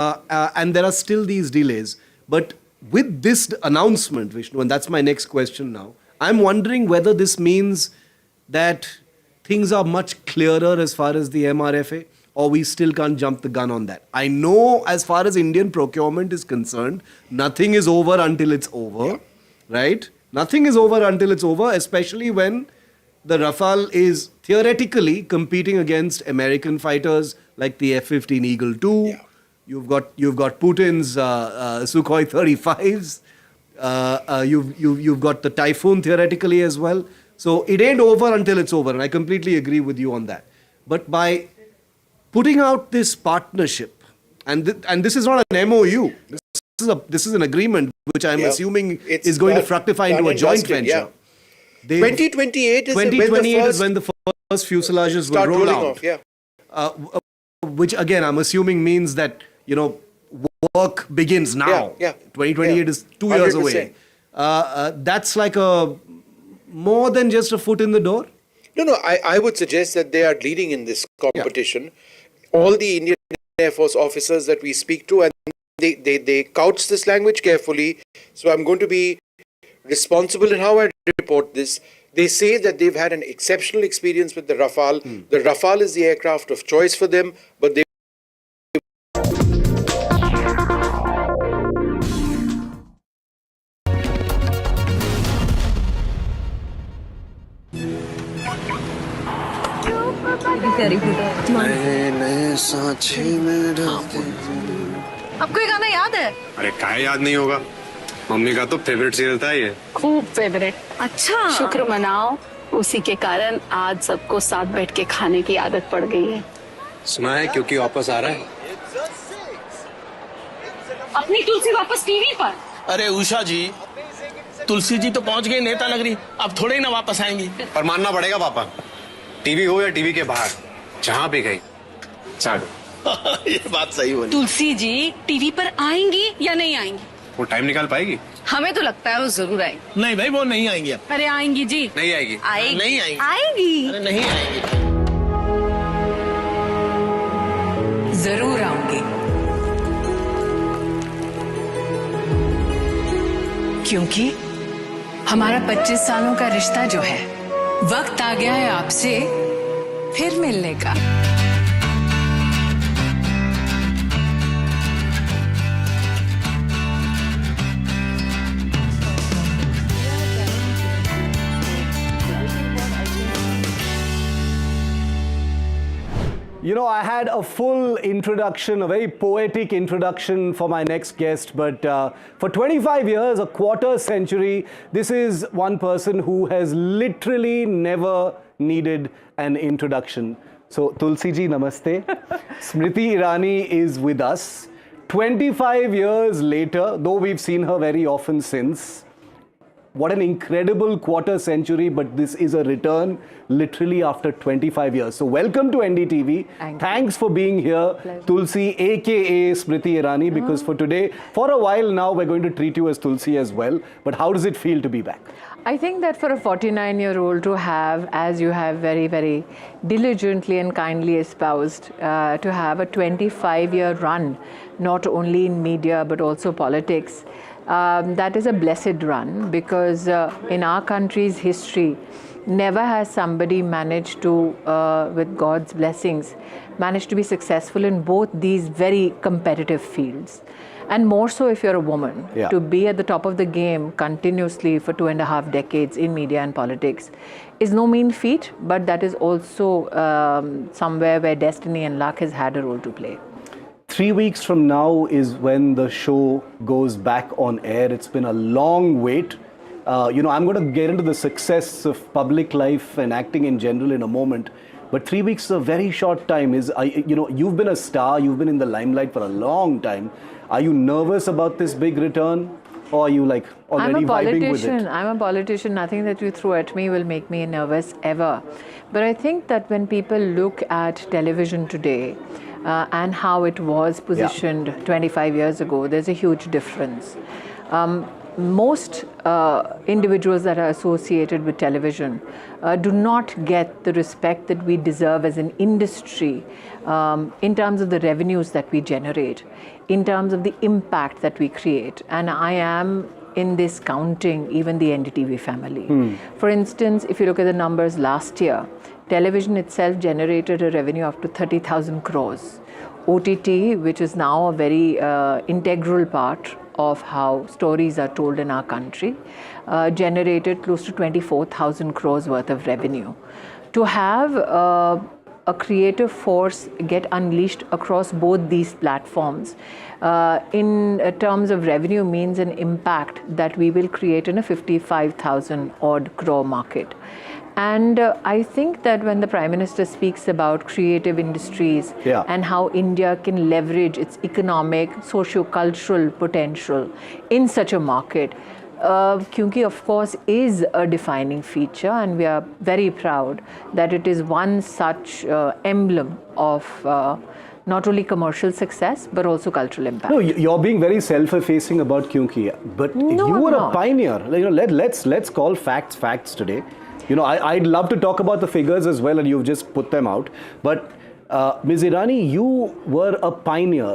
and there are still these delays. But with this announcement, Vishnu, and that's my next question now, I'm wondering whether this means that things are much clearer as far as the MRFA, or we still can't jump the gun on that. I know as far as Indian procurement is concerned, nothing is over until it's over, right? Nothing is over until it's over, especially when the Rafale is theoretically competing against American fighters like the F-15 Eagle II. Yeah. You've got Putin's Sukhoi 35s. You've got the Typhoon theoretically as well. So it ain't over until it's over, and I completely agree with you on that. But by putting out this partnership, and this is not an MOU. This is an agreement which I'm assuming is going to fructify into a joint venture. 2028 is when the first fuselages will roll out. Which again, I'm assuming means that, work begins now. 2028 is 2 years away. That's like more than just a foot in the door? No, I would suggest that they are leading in this competition. Yeah. All the Indian Air Force officers that we speak to, and they couch this language carefully. So I'm going to be responsible in how I report this. They say that they've had an exceptional experience with the Rafale. The Rafale is the aircraft of choice for them, but they आपको ये गाना याद है? अरे काहे याद नहीं होगा? मम्मी का तो फेवरेट सीरियल था ये। खूब फेवरेट। अच्छा। शुक्र मनाओ, उसी के कारण आज सबको साथ बैठ के खाने की आदत पड़ गई है। सुना है क्योंकि वापस आ रहा है। अपनी तुलसी वापस टीवी पर। अरे उषा जी, तुलसी जी तो पहुंच गई नेता नगरी, अब थोड़े ही ना वापस आएंगी। पर मानना पड़ेगा पापा, टीवी हो या टीवी के बाहर, जहाँ भी गई चालू। ये बात सही बोली। तुलसी जी टीवी पर आएंगी या नहीं आएंगी? वो टाइम निकाल पाएगी? हमें तो लगता है वो जरूर आएंगी। नहीं भाई, वो नहीं आएंगी अब। अरे आएंगी जी। नहीं आएगी। आएगी। नहीं आएंगी। आएगी। अरे नहीं आएंगी। जरूर आऊंगी, क्योंकि हमारा 25 सालों का रिश्ता जो है, वक्त आ गया है आपसे फिर मिलने का। I had a full introduction, a very poetic introduction for my next guest, but for 25 years, a quarter century, this is one person who has literally never needed an introduction. So, Tulsi ji, namaste. Smriti Irani is with us. 25 years later, though we've seen her very often since, what an incredible quarter century, but this is a return literally after 25 years. So welcome to NDTV. Thanks for being here. Pleasure. Tulsi, aka Smriti Irani, because for today, for a while now, we're going to treat you as Tulsi as well. But how does it feel to be back? I think that for a 49-year-old to have, as you have very, very diligently and kindly espoused, to have a 25-year run, not only in media, but also politics, that is a blessed run, because in our country's history, never has somebody managed to, with God's blessings, managed to be successful in both these very competitive fields. And more so if you're a woman, to be at the top of the game continuously for 2.5 decades in media and politics is no mean feat, but that is also somewhere where destiny and luck has had a role to play. 3 weeks from now is when the show goes back on air. It's been a long wait. I'm going to get into the success of public life and acting in general in a moment. But 3 weeks is a very short time. You've been a star. You've been in the limelight for a long time. Are you nervous about this big return? Or are you like already vibing with it? I'm a politician. Nothing that you throw at me will make me nervous ever. But I think that when people look at television today, and how it was positioned 25 years ago, there's a huge difference. Most individuals that are associated with television do not get the respect that we deserve as an industry in terms of the revenues that we generate. in terms of the impact that we create. And I am in this counting even the NDTV family. For instance, if you look at the numbers last year, television itself generated a revenue up to 30,000 crores. OTT, which is now a very integral part of how stories are told in our country, generated close to 24,000 crores worth of revenue. To have a creative force get unleashed across both these platforms in terms of revenue means an impact that we will create in a 55,000 odd crore market. And I think that when the Prime Minister speaks about creative industries and how India can leverage its economic, socio-cultural potential in such a market, Kyunki, of course, is a defining feature, and we are very proud that it is one such emblem of not only commercial success, but also cultural impact. No, you're being very self-effacing about Kyunki, but you were a pioneer. Let's call facts facts today. I'd love to talk about the figures as well, and you've just put them out. But Ms. Irani, you were a pioneer.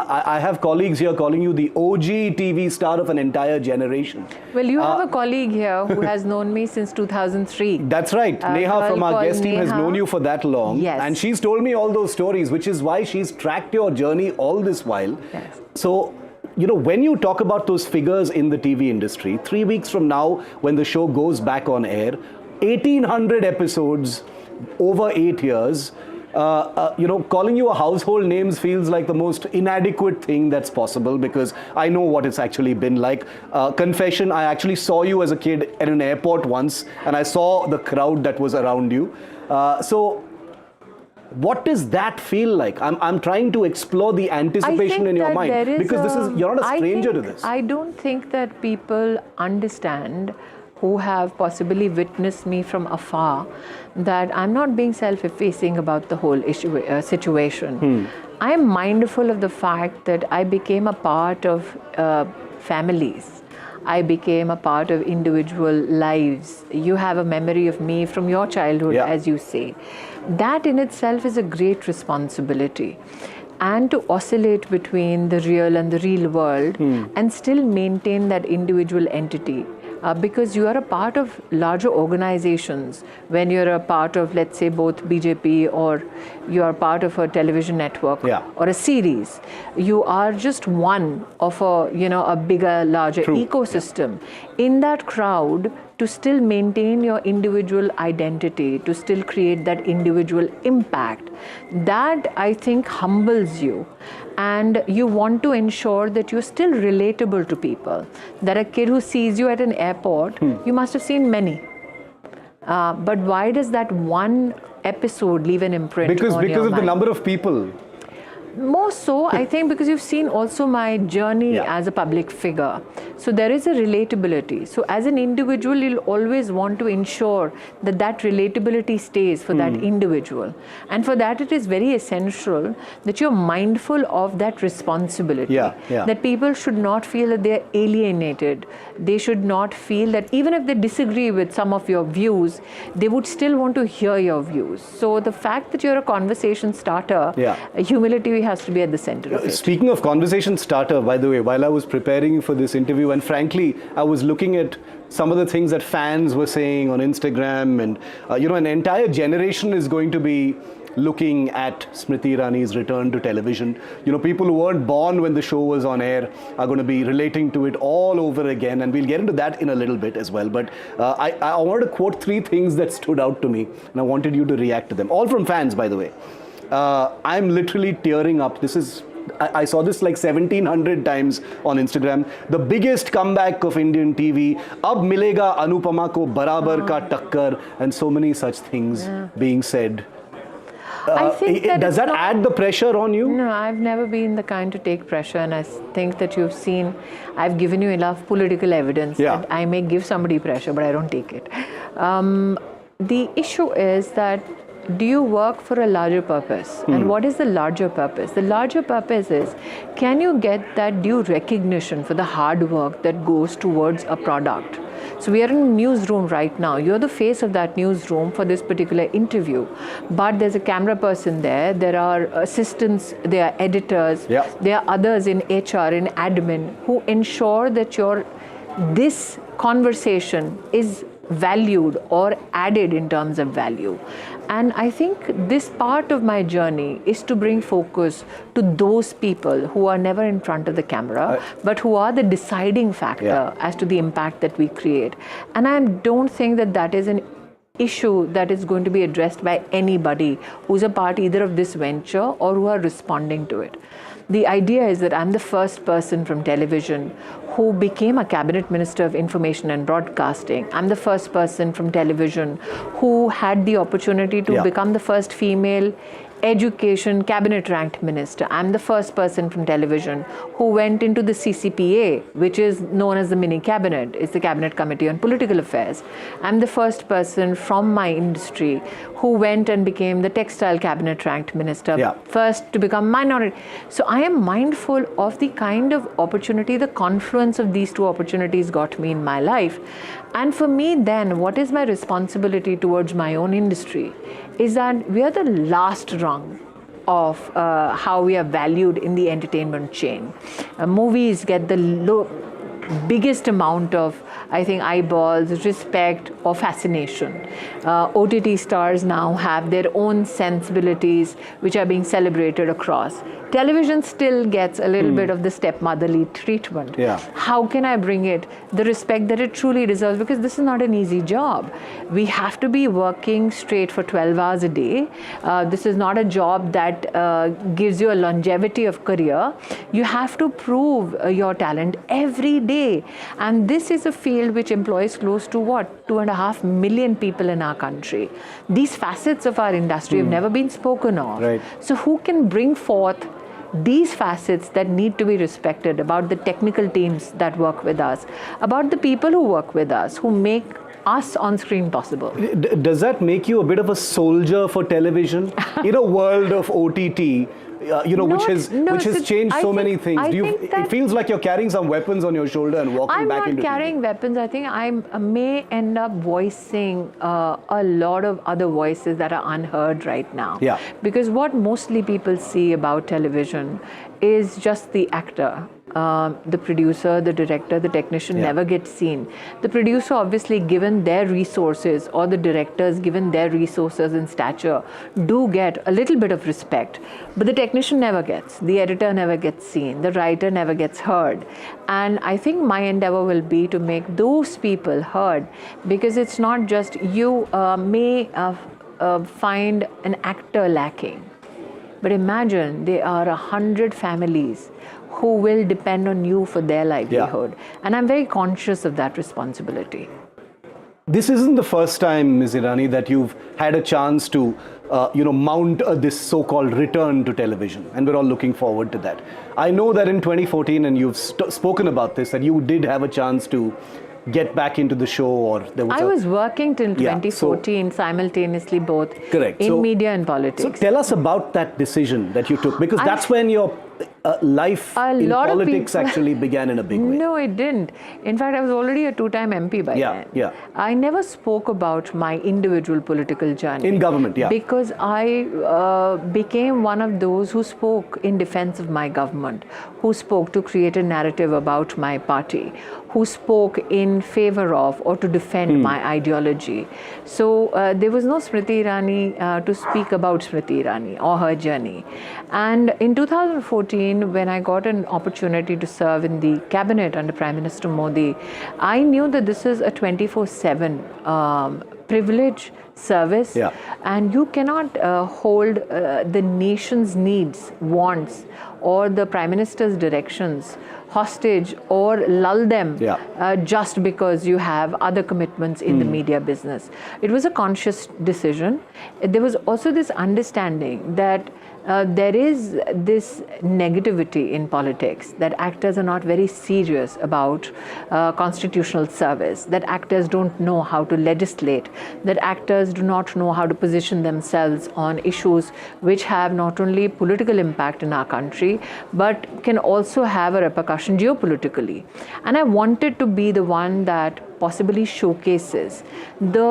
I have colleagues here calling you the OG TV star of an entire generation. Well, you have a colleague here who has known me since 2003. That's right. Neha from our guest team has known you for that long. Yes. And she's told me all those stories, which is why she's tracked your journey all this while. Yes. So, when you talk about those figures in the TV industry, 3 weeks from now, when the show goes back on air, 1,800 episodes over 8 years, calling you a household names feels like the most inadequate thing that's possible, because I know what it's actually been like. Confession, I actually saw you as a kid at an airport once, and I saw the crowd that was around you. So what does that feel like? I'm trying to explore the anticipation in your mind, because you're not a stranger to this. I don't think that people understand, who have possibly witnessed me from afar, that I'm not being self-effacing about the whole situation. I am mindful of the fact that I became a part of families. I became a part of individual lives. You have a memory of me from your childhood, as you say. That in itself is a great responsibility. And to oscillate between the real and the real world and still maintain that individual entity. Because you are a part of larger organizations. When you're a part of, let's say, both BJP, or you are part of a television network or a series, you are just one of a bigger, larger ecosystem. In that crowd, to still maintain your individual identity, to still create that individual impact, that I think humbles you. And you want to ensure that you're still relatable to people. That a kid who sees you at an airport, you must have seen many. But why does that one episode leave an imprint on your mind? Because of the number of people. More so, I think, because you've seen also my journey as a public figure. So there is a relatability. So as an individual, you'll always want to ensure that that relatability stays for that individual. And for that, it is very essential that you're mindful of that responsibility. That people should not feel that they're alienated. They should not feel that even if they disagree with some of your views, they would still want to hear your views. So the fact that you're a conversation starter, humility has to be at the center of it. Speaking of conversation starter, by the way, while I was preparing for this interview, and frankly, I was looking at some of the things that fans were saying on Instagram, and an entire generation is going to be looking at Smriti Irani's return to television. People who weren't born when the show was on air are going to be relating to it all over again, and we'll get into that in a little bit as well. But I wanted to quote 3 things that stood out to me, and I wanted you to react to them. All from fans, by the way. I'm literally tearing up. I saw this like 1,700 times on Instagram. The biggest comeback of Indian TV. Ab milega Anupama ko barabar ka takkar, and so many such things being said. I think does that add the pressure on you? No, I've never been the kind to take pressure, and I think that you've seen, I've given you enough political evidence that I may give somebody pressure, but I don't take it. The issue is that, do you work for a larger purpose? And what is the larger purpose? The larger purpose is, can you get that due recognition for the hard work that goes towards a product? So we are in a newsroom right now. You're the face of that newsroom for this particular interview. But there's a camera person there. There are assistants, there are editors, there are others in HR, in admin who ensure that this conversation is valued or added in terms of value. And I think this part of my journey is to bring focus to those people who are never in front of the camera, but who are the deciding factor as to the impact that we create. And I don't think that is an issue that is going to be addressed by anybody who's a part either of this venture or who are responding to it. The idea is that I'm the first person from television who became a cabinet minister of information and broadcasting. I'm the first person from television who had the opportunity to become the first female education cabinet ranked minister. I'm the first person from television who went into the CCPA, which is known as the mini cabinet. It's the Cabinet Committee on Political Affairs. I'm the first person from my industry who went and became the textile cabinet ranked minister, first to become minority. So I am mindful of the kind of opportunity, the confluence of these two opportunities got me in my life. And for me then, what is my responsibility towards my own industry is that we are the last rung of how we are valued in the entertainment chain. Movies get the biggest amount of, I think, eyeballs, respect or fascination. OTT stars now have their own sensibilities which are being celebrated across. Television still gets a little bit of the stepmotherly treatment. How can I bring it the respect that it truly deserves? Because this is not an easy job. We have to be working straight for 12 hours a day. This is not a job that gives you a longevity of career. You have to prove your talent every day. And this is a field which employs close to 2.5 million people in our country. These facets of our industry have never been spoken of. So who can bring forth these facets that need to be respected about the technical teams that work with us, about the people who work with us, who make us on screen possible. Does that make you a bit of a soldier for television in a world of OTT? Which has changed so many things. It feels like you're carrying some weapons on your shoulder and walking back into I'm not carrying weapons. I think I may end up voicing a lot of other voices that are unheard right now. Because what mostly people see about television is just the actor. The producer, the director, the technician never gets seen. The producer, obviously, given their resources, or the directors, given their resources and stature, do get a little bit of respect. But the technician never gets, the editor never gets seen, the writer never gets heard. And I think my endeavor will be to make those people heard, because it's not just you may find an actor lacking. But imagine there are 100 families who will depend on you for their livelihood. And I'm very conscious of that responsibility. This isn't the first time, Ms. Irani, that you've had a chance to mount this so-called return to television. And we're all looking forward to that. I know that in 2014, and you've spoken about this, that you did have a chance to get back into the show, or there was I was working till 2014 simultaneously both in media and politics. So tell us about that decision that you took, because that's when your life in politics actually began in a big way. No, it didn't. In fact, I was already a two-time MP by then. I never spoke about my individual political journey. In government, Because I became one of those who spoke in defense of my government, who spoke to create a narrative about my party, who spoke in favor of or to defend my ideology. So there was no Smriti Irani to speak about Smriti Irani or her journey. And in 2014, when I got an opportunity to serve in the cabinet under Prime Minister Modi, I knew that this is a 24/7 privilege service, and you cannot hold the nation's needs, wants, or the Prime Minister's directions hostage or lull them just because you have other commitments in the media business. It was a conscious decision. There was also this understanding that there is this negativity in politics, that actors are not very serious about constitutional service, that actors don't know how to legislate, that actors do not know how to position themselves on issues which have not only political impact in our country, but can also have a repercussion geopolitically. And I wanted to be the one that possibly showcases the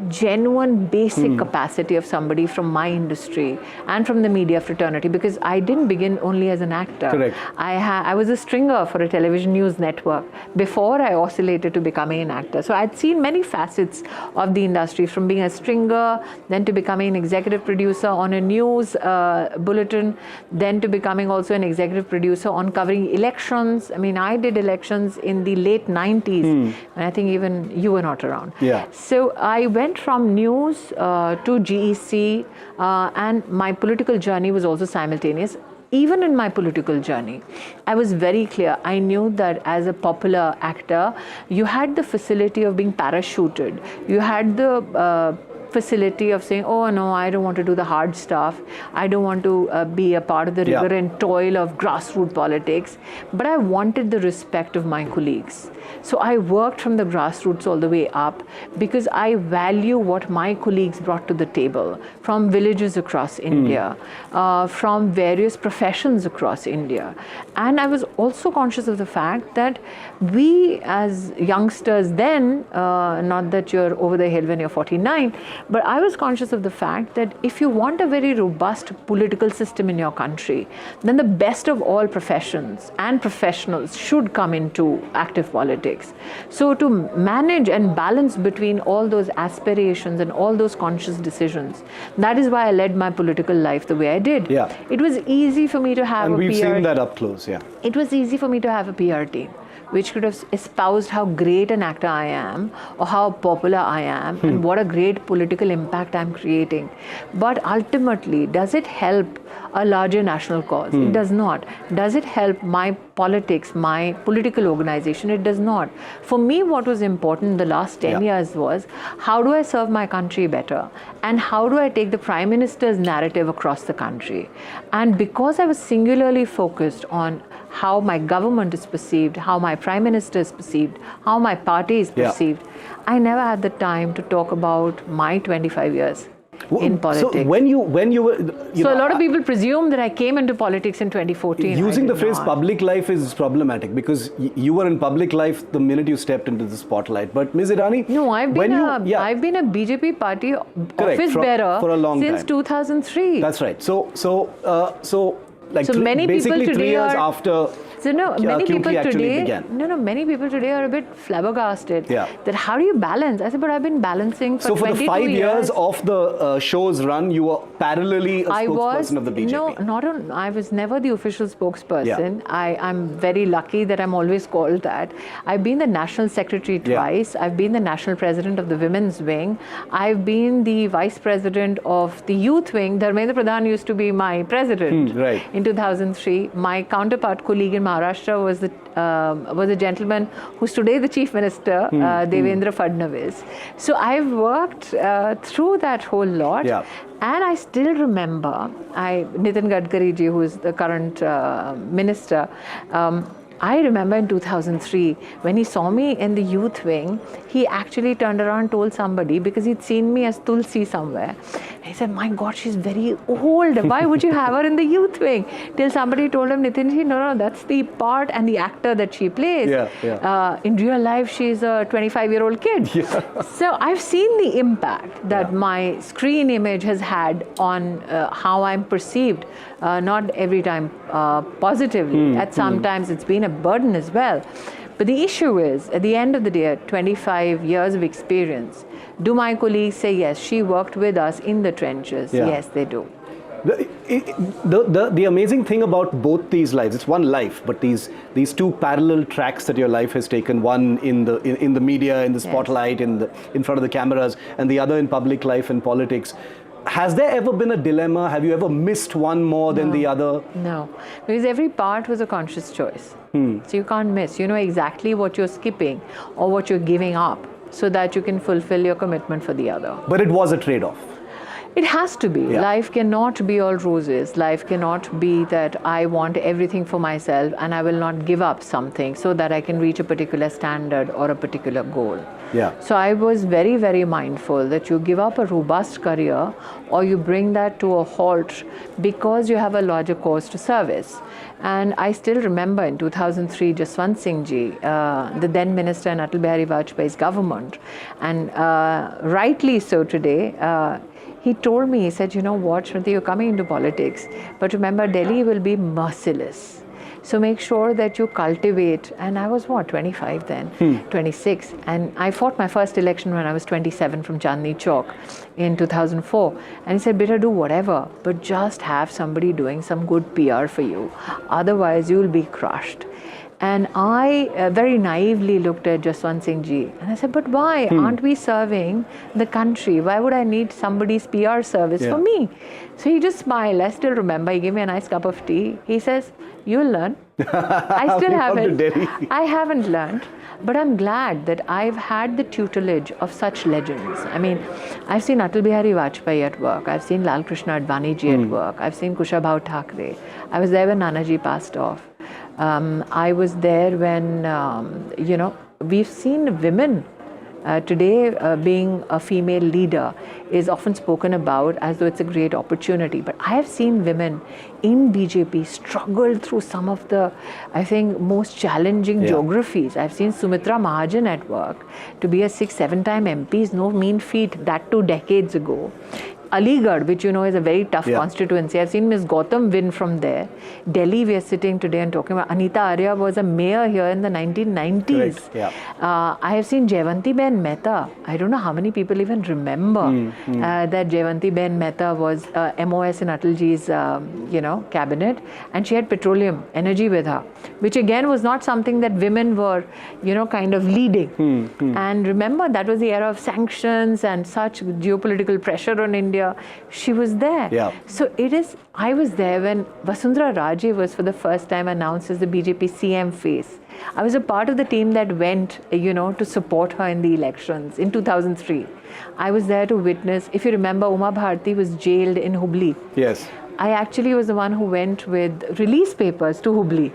genuine basic capacity of somebody from my industry and from the media fraternity, because I didn't begin only as an actor. Correct. I was a stringer for a television news network before I oscillated to becoming an actor. So I'd seen many facets of the industry, from being a stringer, then to becoming an executive producer on a news bulletin, then to becoming also an executive producer on covering elections. I mean, I did elections in the late 90s, and I think even you were not around. Yeah. So I went from news to GEC, and my political journey was also simultaneous. Even in my political journey, I was very clear. I knew that as a popular actor, you had the facility of being parachuted. You had the facility of saying, oh no, I don't want to do the hard stuff. I don't want to be a part of the rigor and toil of grassroots politics. But I wanted the respect of my colleagues. So I worked from the grassroots all the way up, because I value what my colleagues brought to the table from villages across India, from various professions across India. And I was also conscious of the fact that we as youngsters then, not that you're over the hill when you're 49, but I was conscious of the fact that if you want a very robust political system in your country, then the best of all professions and professionals should come into active politics. So to manage and balance between all those aspirations and all those conscious decisions, that is why I led my political life the way I did. Yeah. It was easy for me to have And a we've PR. seen that up close, yeah. It was easy for me to have a PR team which could have espoused how great an actor I am, or how popular I am, and what a great political impact I'm creating. But ultimately, does it help a larger national cause? It does not. Does it help my politics, my political organization? It does not. For me, what was important the last 10 years was, how do I serve my country better? And how do I take the Prime Minister's narrative across the country? And because I was singularly focused on how my government is perceived, how my Prime Minister is perceived, how my party is perceived, I never had the time to talk about my 25 years in politics. So when you were... So a lot of people presume that I came into politics in 2014. Using the phrase not. public life is problematic, because you were in public life the minute you stepped into the spotlight. But Ms. Irani... No, I've been a BJP party office bearer for a long since time. 2003. That's right. So many people basically today 3 years are- after So no, many Kyunki people actually today, began. many people today are a bit flabbergasted. Yeah. That how do you balance? I said, but I've been balancing for 22 So for the 5 years. years of the show's run, you were parallelly a spokesperson of the BJP. I was never the official spokesperson. I'm very lucky that I'm always called that. I've been the national secretary twice. I've been the national president of the women's wing. I've been the vice president of the youth wing. Dharmendra Pradhan used to be my president in 2003. My counterpart colleague in Maharashtra was a gentleman who's today the chief minister, Devendra Fadnavis. So I've worked through that whole lot. Yeah. And I still remember, Nitin Gadkari ji, who is the current minister, I remember in 2003, when he saw me in the youth wing, he actually turned around and told somebody, because he'd seen me as Tulsi somewhere. He said, my God, she's very old. Why would you have her in the youth wing? Till somebody told him, Nitinji, no, that's the part and the actor that she plays. In real life, she's a 25-year-old kid. So I've seen the impact that my screen image has had on how I'm perceived. Not every time positively. At sometimes it's been a burden as well. But the issue is, at the end of the day, 25 years of experience, do my colleagues say, yes, she worked with us in the trenches? Yes, they do. The amazing thing about both these lives, it's one life, but these two parallel tracks that your life has taken, one in the media, in the spotlight, in front of the cameras, and the other in public life and politics. Has there ever been a dilemma? Have you ever missed one more than the other? No, because every part was a conscious choice. So you can't miss. You know exactly what you're skipping or what you're giving up, so that you can fulfill your commitment for the other. But it was a trade-off. It has to be. Life cannot be all roses. Life cannot be that I want everything for myself and I will not give up something so that I can reach a particular standard or a particular goal. Yeah. So I was very, very mindful that you give up a robust career or you bring that to a halt because you have a larger cause to service. And I still remember in 2003, Jaswant Singh ji, the then minister in Atal Bihari Vajpayee's government, and rightly so today, he told me, he said, you know what, Smriti, you're coming into politics, but remember, Delhi will be merciless. So make sure that you cultivate, and I was 25 then, 26, and I fought my first election when I was 27 from Chandni Chowk in 2004. And he said, beta, do whatever, but just have somebody doing some good PR for you. Otherwise, you'll be crushed. And I very naively looked at Jaswant Singh ji and I said, but why aren't we serving the country? Why would I need somebody's PR service for me? So he just smiled. I still remember. He gave me a nice cup of tea. He says, you'll learn. I still haven't. I haven't learned. But I'm glad that I've had the tutelage of such legends. I mean, I've seen Atal Bihari Vajpayee at work. I've seen Lal Krishna Advani ji at work. I've seen Kushabhau Thakre. I was there when Nanaji passed off. I was there when, we've seen women. Today, being a female leader is often spoken about as though it's a great opportunity. But I have seen women in BJP struggle through some of the, I think, most challenging geographies. I've seen Sumitra Mahajan at work. To be a 6-7-time MP is no mean feat, that 2 decades ago. Aligarh, which you know is a very tough constituency. I've seen Ms. Gautam win from there. Delhi, we are sitting today and talking about. Anita Arya was a mayor here in the 1990s. I have seen Jayavanti Ben Mehta. I don't know how many people even remember that Jayavanti Ben Mehta was MOS in Atalji's, cabinet, and she had petroleum energy with her, which again was not something that women were, kind of leading. And remember, that was the era of sanctions and such geopolitical pressure on India. She was there. So I was there when Vasundhara Raje was for the first time announced as the BJP CM face. I was a part of the team that went, to support her in the elections in 2003. I was there to witness, if you remember, Uma Bharti was jailed in Hubli. Yes. I actually was the one who went with release papers to Hubli.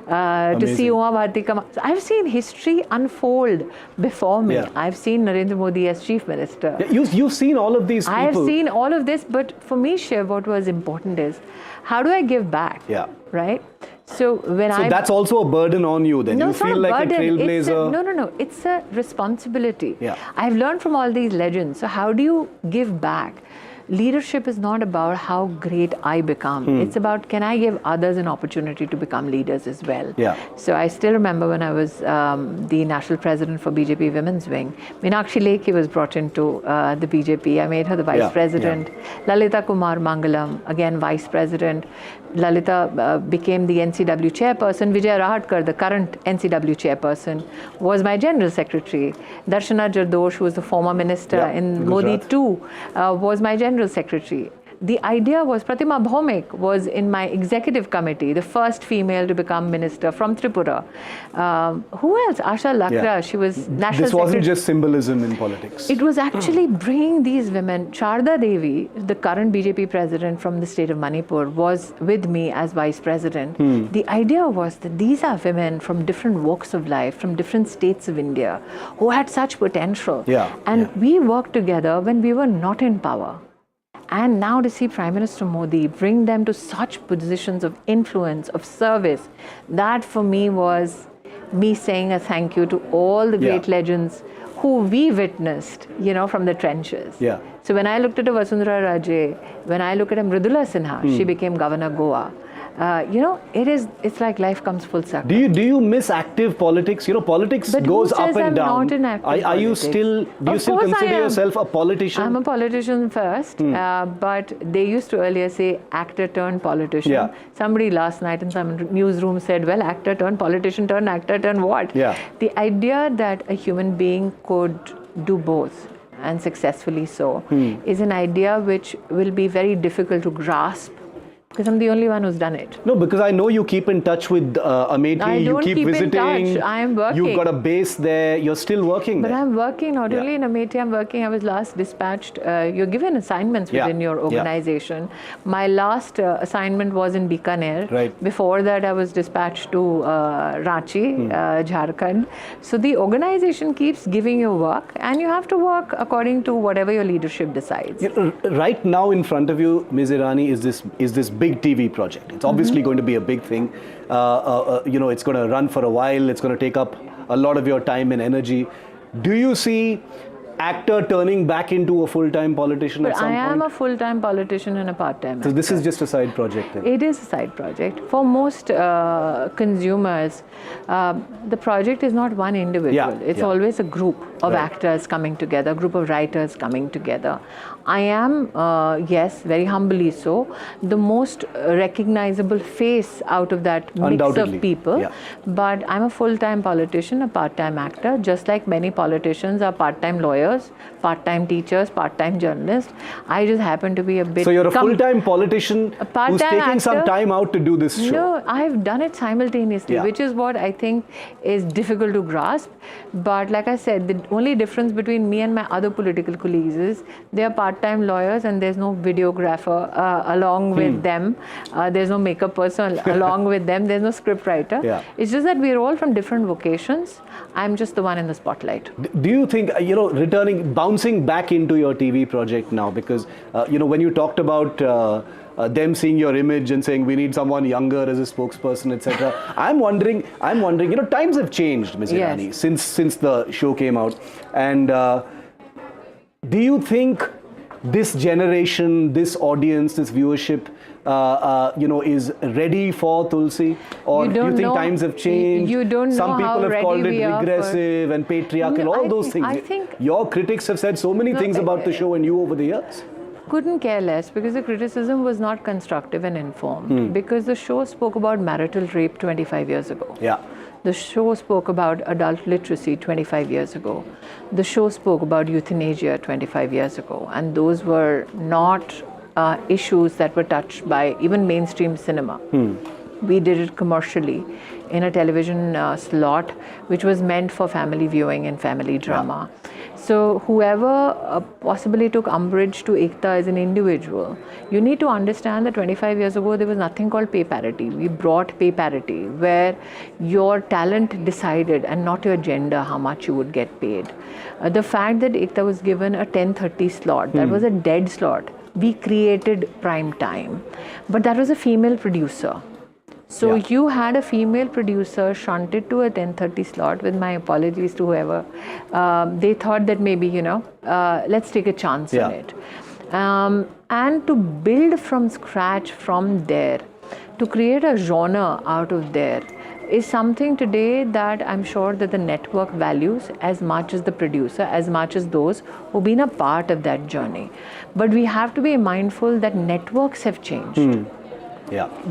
To see Uma Bharti come up. So I've seen history unfold before me. I've seen Narendra Modi as Chief Minister. You've seen all of these people. I have seen all of this, but for me, Shiv, what was important is, how do I give back? Right? So that's also a burden on you then. No, you feel like a trailblazer. No. It's a responsibility. I've learned from all these legends. So how do you give back? Leadership is not about how great I become. It's about, can I give others an opportunity to become leaders as well? So I still remember when I was the national president for BJP Women's Wing, Meenakshi Lekhi was brought into the BJP. I made her the vice president. Lalita Kumar Mangalam, again vice president. Lalita became the NCW chairperson. Vijay Rahatkar, the current NCW chairperson, was my general secretary. Darshana Jardosh, who was the former minister in Modi 2, was my general secretary. The idea was, Pratima Bhaumik was in my executive committee, the first female to become minister from Tripura. Who else? Asha Lakra, she was national secretary. This wasn't just symbolism in politics. It was actually bringing these women. Sharda Devi, the current BJP president from the state of Manipur, was with me as vice president. The idea was that these are women from different walks of life, from different states of India, who had such potential. And we worked together when we were not in power. And now to see Prime Minister Modi bring them to such positions of influence, of service, that for me was me saying a thank you to all the great legends who we witnessed, from the trenches. So when I looked at a Vasundhara Raje, when I look at a Mridula Sinha, she became Governor Goa. It's like life comes full circle. Do you miss active politics? Politics goes up and down. Not in active are you still, do you still consider yourself a politician? I'm a politician first, but they used to earlier say actor turned politician. Somebody last night in some newsroom said, well, actor turned politician turned actor turned what? The idea that a human being could do both, and successfully so, is an idea which will be very difficult to grasp Because I'm the only one who's done it. No, because I know you keep in touch with Amethi. I don't you keep visiting. in touch. I am working. You've got a base there. You're still working But there. I'm working not only in Amethi, I'm working. I was last dispatched. You're given assignments within your organization. My last assignment was in Bikaner. Right. Before that, I was dispatched to Ranchi, Jharkhand. So the organization keeps giving you work, and you have to work according to whatever your leadership decides. Right now, in front of you, Ms. Irani, is this big TV project. It's obviously going to be a big thing. It's going to run for a while. It's going to take up a lot of your time and energy. Do you see actor turning back into a full-time politician at some point? I am a full-time politician and a part-time actor. So this is just a side project then? It is a side project. For most consumers, the project is not one individual. It's always a group of actors coming together, a group of writers coming together. I am, yes, very humbly so, the most recognizable face out of that mix of people. But I'm a full-time politician, a part-time actor, just like many politicians are part-time lawyers, part-time teachers, part-time journalists. I just happen to be a bit... So you're a full-time politician who's taking actor. Some time out to do this show. No, I've done it simultaneously, which is what I think is difficult to grasp. But like I said, the only difference between me and my other political colleagues is they are part-time lawyers and there's no videographer along with them. There's no makeup person along with them. There's no script writer. It's just that we're all from different vocations. I'm just the one in the spotlight. Do you think, bouncing back into your TV project now, because, when you talked about them seeing your image and saying we need someone younger as a spokesperson, etc. I'm wondering, times have changed, Ms. Irani, since the show came out. And do you think this generation, this audience, this viewership, is ready for Tulsi? Or do you think times have changed? You don't know Some people have called it are regressive and patriarchal, all those things. I think your critics have said so many things about the show and you over the years. Couldn't care less, because the criticism was not constructive and informed. Because the show spoke about marital rape 25 years ago. The show spoke about adult literacy 25 years ago. The show spoke about euthanasia 25 years ago. And those were not issues that were touched by even mainstream cinema. We did it commercially in a television slot, which was meant for family viewing and family drama. So whoever possibly took umbrage to Ekta as an individual, you need to understand that 25 years ago, there was nothing called pay parity. We brought pay parity, where your talent decided and not your gender how much you would get paid. The fact that Ekta was given a 10:30 slot, that was a dead slot. We created prime time, but that was a female producer. So you had a female producer shunted to a 10:30 slot, with my apologies to whoever. They thought that maybe, let's take a chance on it. And to build from scratch from there, to create a genre out of there, is something today that I'm sure that the network values as much as the producer, as much as those who've been a part of that journey. But we have to be mindful that networks have changed.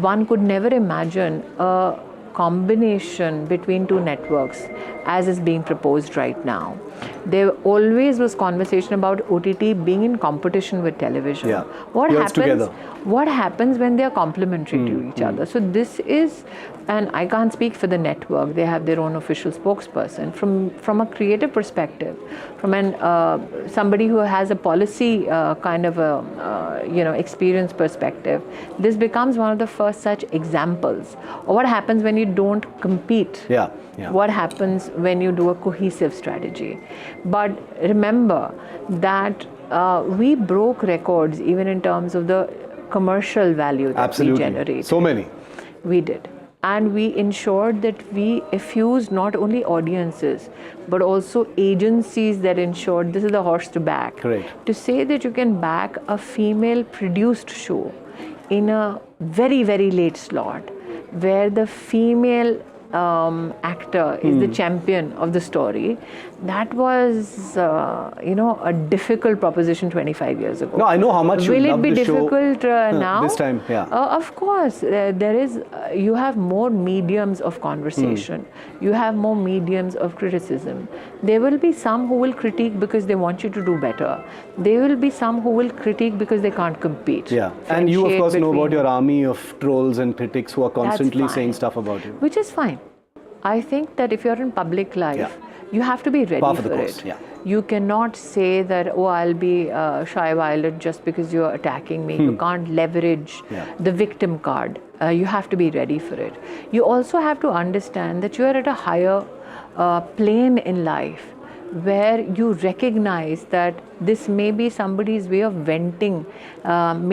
One could never imagine a combination between two networks as is being proposed right now. There always was conversation about OTT being in competition with television. What happens when they are complementary to each other? So this is, and I can't speak for the network, they have their own official spokesperson. From a creative perspective, from somebody who has a policy experience perspective, this becomes one of the first such examples of what happens when you don't compete. What happens when you do a cohesive strategy. But remember that we broke records even in terms of the commercial value that we generate. So many. We did. And we ensured that we effused not only audiences, but also agencies that ensured this is the horse to back. Correct. To say that you can back a female produced show in a very, very late slot, where the female actor is the champion of the story, that was, a difficult proposition 25 years ago. No, I know how much you Will it love be the show. difficult now? This time, yeah. Of course, there is. You have more mediums of conversation. You have more mediums of criticism. There will be some who will critique because they want you to do better. There will be some who will critique because they can't compete. Yeah, and you of course know about between- your army of trolls and critics who are constantly fine. saying stuff about you. Which is fine. I think that if you're in public life, you have to be ready Par for for the course, it. yeah. You cannot say that, oh, I'll be shy violet just because you're attacking me. You can't leverage the victim card. You have to be ready for it. You also have to understand that you are at a higher plane in life where you recognize that this may be somebody's way of venting,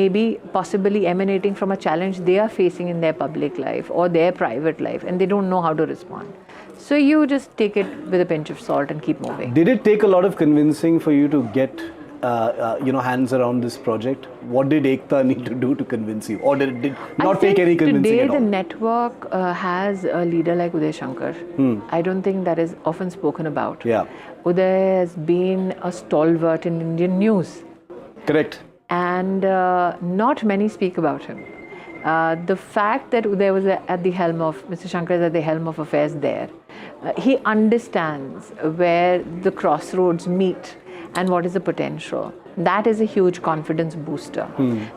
maybe possibly emanating from a challenge they are facing in their public life or their private life, and they don't know how to respond. So you just take it with a pinch of salt and keep moving. Did it take a lot of convincing for you to get hands around this project? What did Ekta need to do to convince you, or did it not take any convincing today at all? the network has a leader like Uday Shankar. I don't think that is often spoken about. Yeah. Uday has been a stalwart in Indian news, Correct. and not many speak about him. The fact that Uday was at the helm of, Mr. Shankar is at the helm of affairs there, he understands where the crossroads meet and what is the potential. That is a huge confidence booster.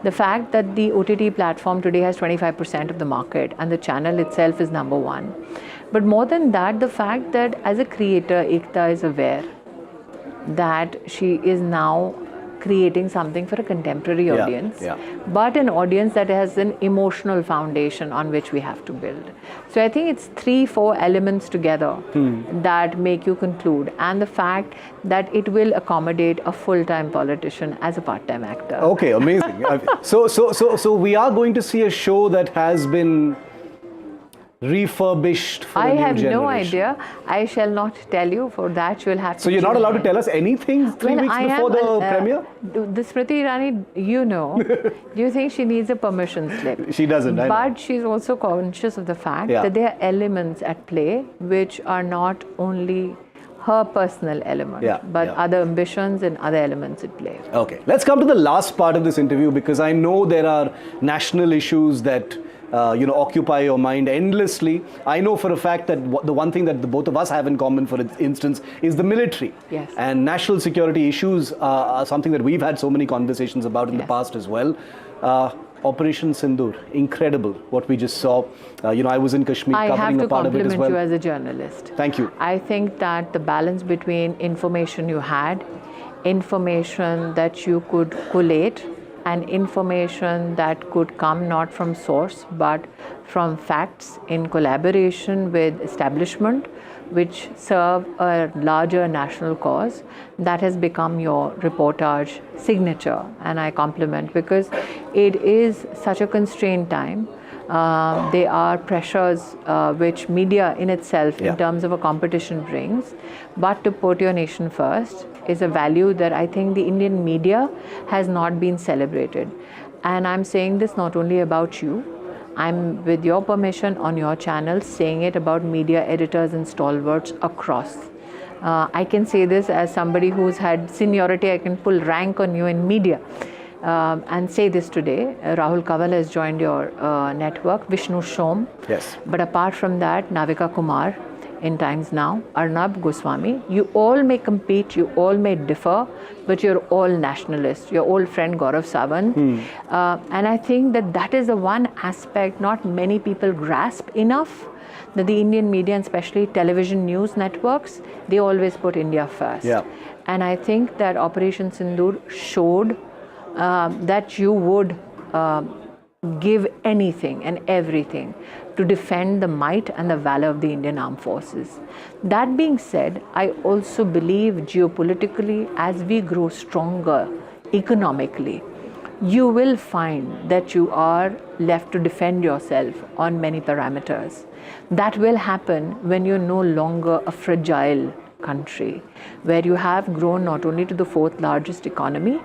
The fact that the OTT platform today has 25% of the market and the channel itself is number one. But more than that, the fact that as a creator, Ekta is aware that she is now creating something for a contemporary audience, but an audience that has an emotional foundation on which we have to build. So I think it's 3-4 elements together that make you conclude, and the fact that it will accommodate a full-time politician as a part-time actor. Okay, amazing. So we are going to see a show that has been refurbished for I a new have generation. no idea. I shall not tell you. For that, you will have to. So you're not tune allowed to in. tell us anything 3 weeks I before am, the premiere? The Smriti Irani, do you think she needs a permission slip? She doesn't, I know. But she's also conscious of the fact that there are elements at play which are not only her personal element, but other ambitions and other elements at play. Okay, let's come to the last part of this interview, because I know there are national issues that occupy your mind endlessly. I know for a fact that the one thing that the both of us have in common, for instance, is the military. Yes. And national security issues are something that we've had so many conversations about in the past as well. Operation Sindoor, incredible what we just saw. I was in Kashmir I covering have to a part of it as compliment well. you as a journalist. Thank you. I think that the balance between information you had, information that you could collate, and information that could come not from source but from facts in collaboration with establishment which serve a larger national cause, that has become your reportage signature, and I compliment, because it is such a constrained time. There are pressures which media in itself in terms of a competition brings, but to put your nation first is a value that I think the Indian media has not been celebrated. And I'm saying this not only about you, I'm, with your permission, on your channel saying it about media editors and stalwarts across. I can say this as somebody who's had seniority. I can pull rank on you in media. And say this today, Rahul Kaval has joined your network, Vishnu Shom. Yes. But apart from that, Navika Kumar in Times Now, Arnab Goswami, you all may compete, you all may differ, but you're all nationalists. Your old friend Gaurav Sawant. And I think that is the one aspect not many people grasp enough, that the Indian media, and especially television news networks, they always put India first. Yeah. And I think that Operation Sindoor showed that you would give anything and everything to defend the might and the valor of the Indian Armed Forces. That being said, I also believe geopolitically, as we grow stronger economically, you will find that you are left to defend yourself on many parameters. That will happen when you're no longer a fragile country, where you have grown not only to the 4th largest economy,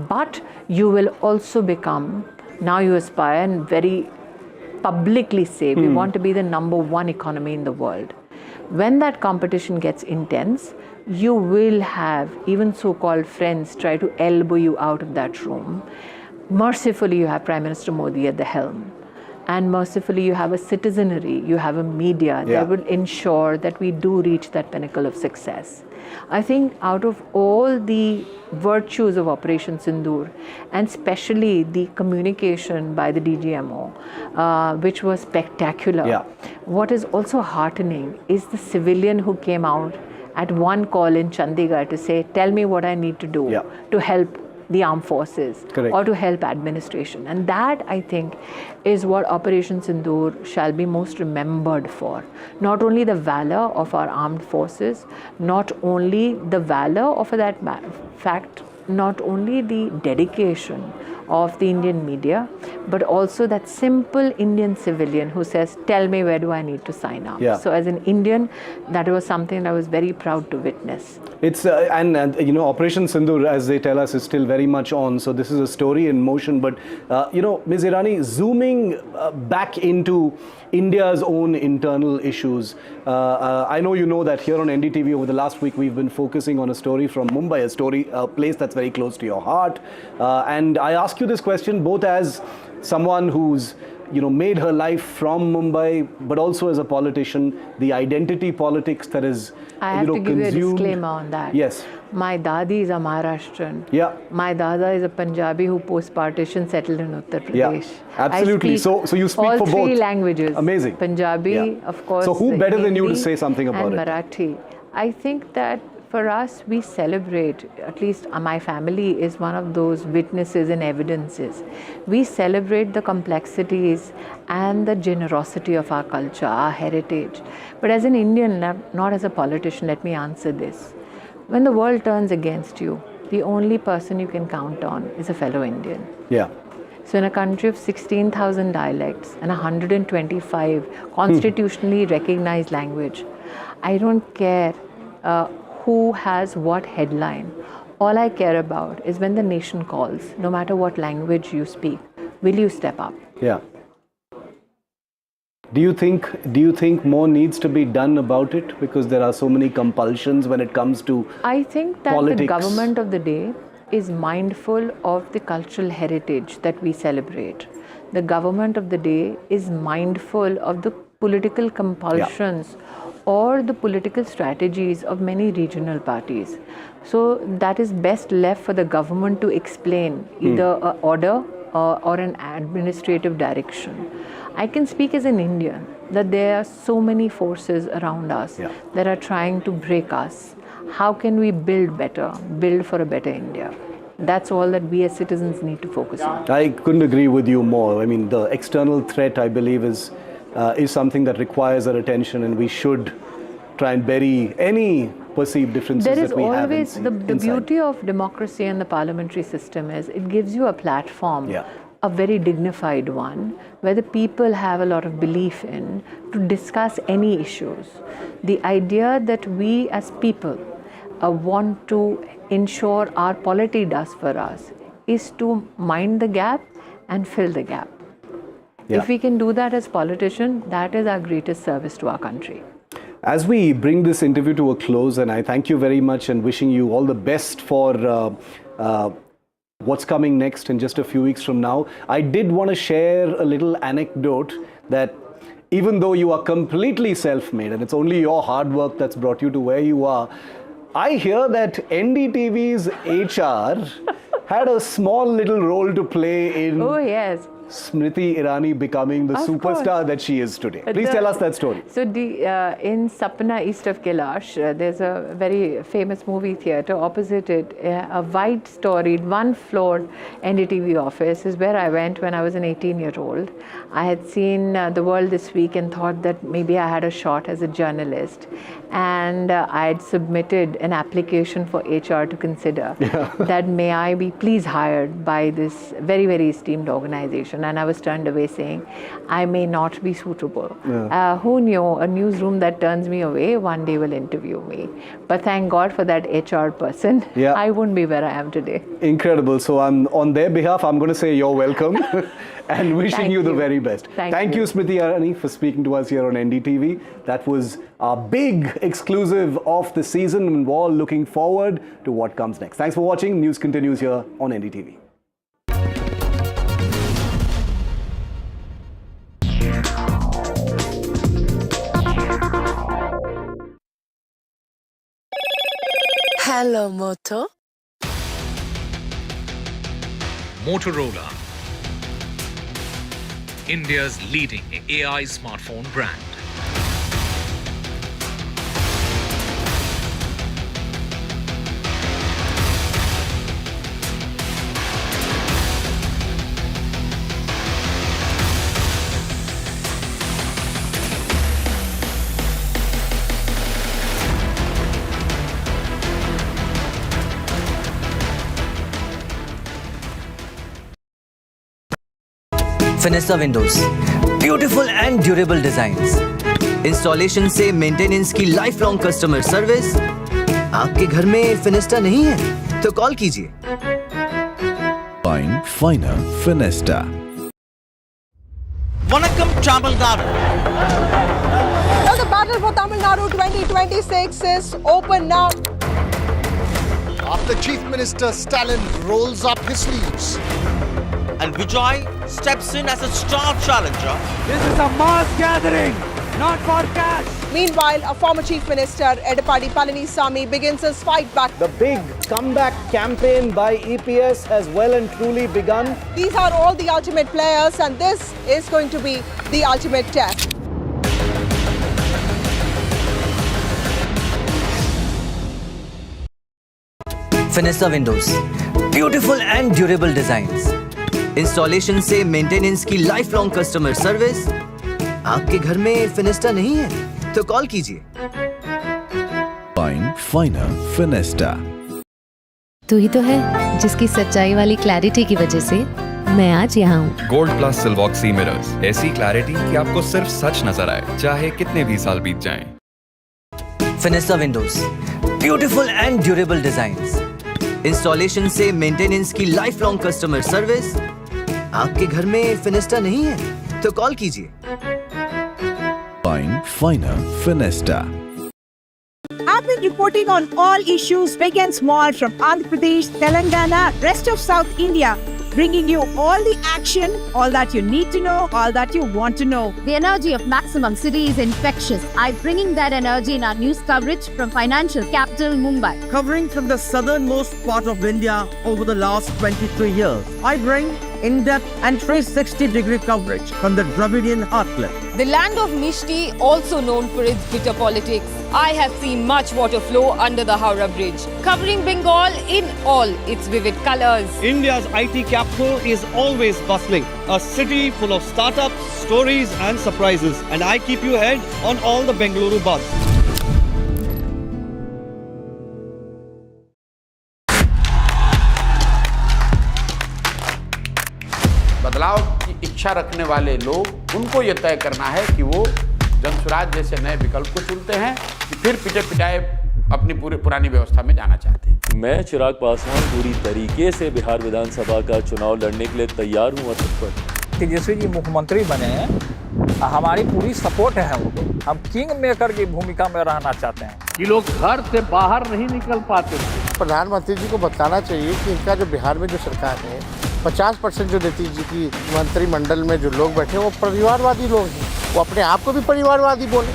but you will also become, now you aspire, and very publicly say we want to be the number one economy in the world. When that competition gets intense, you will have even so-called friends try to elbow you out of that room. Mercifully, you have Prime Minister Modi at the helm. And mercifully, you have a citizenry, you have a media that will ensure that we do reach that pinnacle of success. I think out of all the virtues of Operation Sindoor, and especially the communication by the DGMO, which was spectacular, what is also heartening is the civilian who came out at one call in Chandigarh to say, tell me what I need to do to help the armed forces or to help administration. And that, I think, is what Operation Sindoor shall be most remembered for. Not only the valor of our armed forces, not only the valor of that fact, not only the dedication of the Indian media, but also that simple Indian civilian who says, tell me where do I need to sign up. So as an Indian, that was something I was very proud to witness. It's and you know, Operation Sindoor, as they tell us, is still very much on. So this is a story in motion. But you know, Ms. Irani, zooming back into India's own internal issues. I know you know that here on NDTV over the last week we've been focusing on a story from Mumbai, a place that's very close to your heart. And I ask you this question both as someone who's made her life from Mumbai, but also as a politician, the identity politics that is I have to give consumed. you a disclaimer on that. Yes. My dadi is a Maharashtrian. Yeah. My dada is a Punjabi who post-partition settled in Uttar Pradesh. Yeah, absolutely. So you speak all for both. All three languages. Amazing. Punjabi, of course. So who better than you to Hindi say something about and it? Marathi. I think that for us, we celebrate, at least my family is one of those witnesses and evidences. We celebrate the complexities and the generosity of our culture, our heritage. But as an Indian, not as a politician, let me answer this. When the world turns against you, the only person you can count on is a fellow Indian. Yeah. So in a country of 16,000 dialects and 125 constitutionally recognized language, I don't care who has what headline. All I care about is when the nation calls, no matter what language you speak, will you step up? Yeah. Do you think more needs to be done about it because there are so many compulsions when it comes to I think that politics? The government of the day is mindful of the cultural heritage that we celebrate. The government of the day is mindful of the political compulsions or the political strategies of many regional parties. So that is best left for the government to explain either an order or an administrative direction. I can speak as an Indian that there are so many forces around us that are trying to break us. How can we build better, build for a better India? That's all that we as citizens need to focus on. I couldn't agree with you more. I mean, the external threat, I believe, is something that requires our attention, and we should try and bury any perceived differences that we have. There is always the beauty of democracy and the parliamentary system is it gives you a platform, a very dignified one, where the people have a lot of belief in to discuss any issues. The idea that we as people want to ensure our polity does for us is to mind the gap and fill the gap. If we can do that as politicians, that is our greatest service to our country. As we bring this interview to a close, and I thank you very much and wishing you all the best for what's coming next in just a few weeks from now, I did want to share a little anecdote that even though you are completely self-made and it's only your hard work that's brought you to where you are, I hear that NDTV's HR had a small little role to play in Smriti Irani becoming the superstar that she is today. Please tell us that story. So in Sapna, east of Kailash, there's a very famous movie theatre. Opposite it, a white storied, one-floored NDTV office is where I went when I was an 18-year-old. I had seen The World This Week and thought that maybe I had a shot as a journalist. And I had submitted an application for HR to consider that may I be please hired by this very, very esteemed organization. question, and I was turned away saying, I may not be suitable. Who knew a newsroom that turns me away one day will interview me? But thank God for that HR person. Yeah. I wouldn't be where I am today. Incredible. So I'm on their behalf, I'm going to say you're welcome and wishing Thank you the you. very best. Thank you, you. Smriti Irani, for speaking to us here on NDTV. That was our big exclusive of the season, and we're all looking forward to what comes next. Thanks for watching. News continues here on NDTV. Hello, Moto. Motorola, India's leading AI smartphone brand. Finesta windows, beautiful and durable designs, installation से maintenance की life long customer service. आपके घर में फिनेस्टा नहीं है तो call कीजिए। Find Finer Finesta. वनक्कम Tamil Nadu. Now the battle for Tamil Nadu 2026 is open now. After Chief Minister Stalin rolls up his sleeves. And Vijay steps in as a star challenger. This is a mass gathering, not for cash. Meanwhile, a former Chief Minister, Edapadi Palanisamy, begins his fight back. The big comeback campaign by EPS has well and truly begun. These are all the ultimate players, and this is going to be the ultimate test. Finesta windows, beautiful and durable designs, installation से maintenance की life long customer service. आपके घर में फिनेस्टा नहीं है तो call कीजिए। Find Finer Finesta. तू ही तो है जिसकी सच्चाई वाली क्लैरिटी की वजह से मैं आज यहाँ हूँ। गोल्ड प्लस सिल्वॉक्सी मिरर्स, ऐसी क्लैरिटी कि आपको सिर्फ सच नजर आए, चाहे कितने भी साल बीत जाएं। Finesta windows, beautiful and durable designs, installation से मेंटेनेंस की लाइफ लॉन्ग कस्टमर सर्विस। आपके घर में फिनेस्टा नहीं है तो कॉल कीजिए। Find Finer Finesta. I've been reporting on all issues, big and small, from Andhra Pradesh, Telangana, rest of South India, bringing you all the action, all that you need to know, all that you want to know. The energy of maximum city is infectious. I'm bringing that energy in our news coverage from financial capital Mumbai. Covering from the southernmost part of India over the last 23 years, I bring in-depth and 360-degree coverage from the Dravidian heartland. The land of Mishti, also known for its bitter politics. I have seen much water flow under the Howrah Bridge, covering Bengal in all its vivid colors. India's IT capital is always bustling, a city full of startups, stories and surprises. And I keep you ahead on all the Bengaluru buzz. बदलाव की इच्छा रखने वाले लोग, उनको ये तय करना है कि वो जनसुराज जैसे नए विकल्प को चुनते हैं कि फिर पिटे पिटाए अपनी पुरानी व्यवस्था में जाना चाहते हैं। मैं चिराग पासवान पूरी तरीके से बिहार विधानसभा का चुनाव लड़ने के लिए तैयार हूँ। तेजस्वी जी मुख्यमंत्री बने हैं, हमारी पूरी सपोर्ट है उनको। हम किंग मेकर की भूमिका में रहना चाहते हैं। ये लोग घर से बाहर नहीं निकल पाते। प्रधानमंत्री जी को बताना चाहिए कि इनका जो बिहार में जो सरकार है, 50% जो नीतीश जी की मंत्रिमंडल में जो लोग बैठे हैं वो परिवारवादी लोग हैं। वो अपने आप को भी परिवारवादी बोले।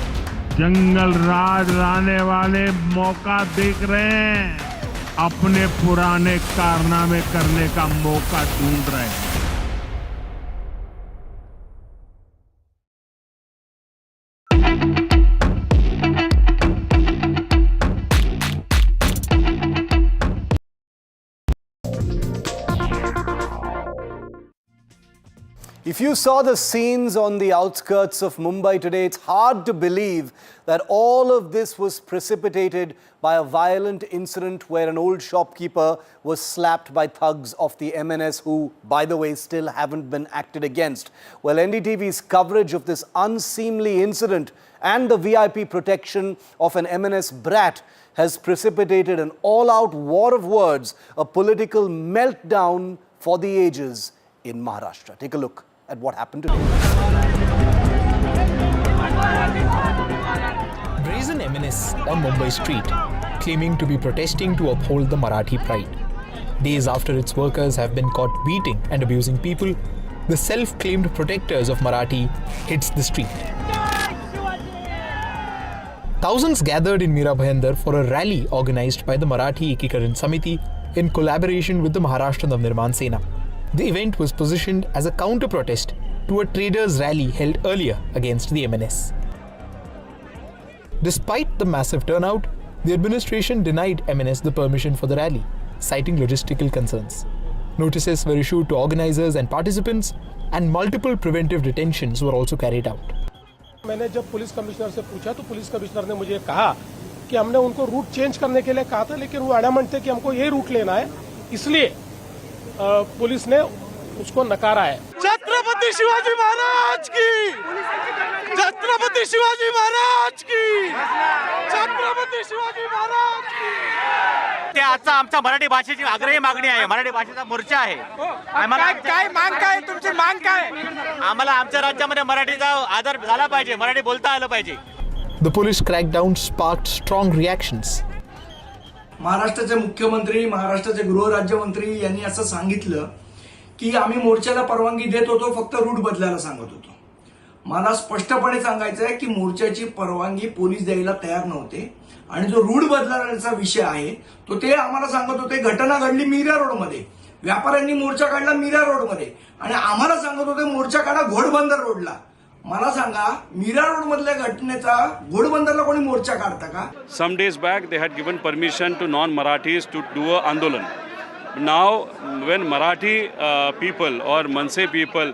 जंगल राज लाने वाले मौका देख रहे हैं, अपने पुराने कारनामे करने का मौका ढूंढ रहे हैं। If you saw the scenes on the outskirts of Mumbai today, it's hard to believe that all of this was precipitated by a violent incident where an old shopkeeper was slapped by thugs of the MNS who, by the way, still haven't been acted against. Well, NDTV's coverage of this unseemly incident and the VIP protection of an MNS brat has precipitated an all-out war of words, a political meltdown for the ages in Maharashtra. Take a look at what happened today. Brazen MNS on Mumbai street, claiming to be protesting to uphold the Marathi pride. Days after its workers have been caught beating and abusing people, the self-claimed protectors of Marathi hits the street. Thousands gathered in Mira Bhayandar for a rally organized by the Marathi Ekikaran Samiti in collaboration with the Maharashtra Navnirman Sena. The event was positioned as a counter-protest to a traders' rally held earlier against the MNS. Despite the massive turnout, the administration denied MNS the permission for the rally, citing logistical concerns. Notices were issued to organizers and participants, and multiple preventive detentions were also carried out. मैंने जब police commissioner से पूछा तो police commissioner ने मुझे कहा कि हमने उनको रूट चेंज करने के लिए कहा था, लेकिन वो एडमंट थे कि हमको ये रूट लेना है, इसलिए पुलिस ने उसको नकारा है। छत्रपति शिवाजी महाराज की, छत्रपति शिवाजी महाराज की, छत्रपति शिवाजी महाराज की। ते आजचा आमचा मराठी भाषेची आग्रही मागणी आहे, मराठी भाषेचा मोर्चा आहे। आम्हाला काय मांग काय तुमची मांग काय? आम्हाला आमच्या राज्यामध्ये मराठीचा आदर झाला पाहिजे, मराठी बोलता आलं पाहिजे। The police crackdown sparked strong reactions. महाराष्ट्राचे मुख्यमंत्री, महाराष्ट्राचे गृहराज्यमंत्री यांनी असं सांगितलं की आम्ही मोर्चाला परवानगी देत होतो, फक्त रूट बदलायला सांगत होतो. मला स्पष्टपणे सांगायचं आहे की मोर्चाची परवानगी पोलीस द्यायला तयार नव्हते आणि जो रूट बदलण्याचा विषय आहे तो ते आम्हाला सांगत होते. घटना घडली मीरा रोडमध्ये, व्यापाऱ्यांनी मोर्चा काढला मीरा रोडमध्ये आणि आम्हाला सांगत होते मोर्चा काढा घोडबंदर रोडला. मला सांगा, मीरा रोड मधल्या घटनेचा घोडबंदरला कोणी मोर्चा काढता का? Some days back they had given permission to non-Marathis to do a andolan. Now when Marathi people or Manse people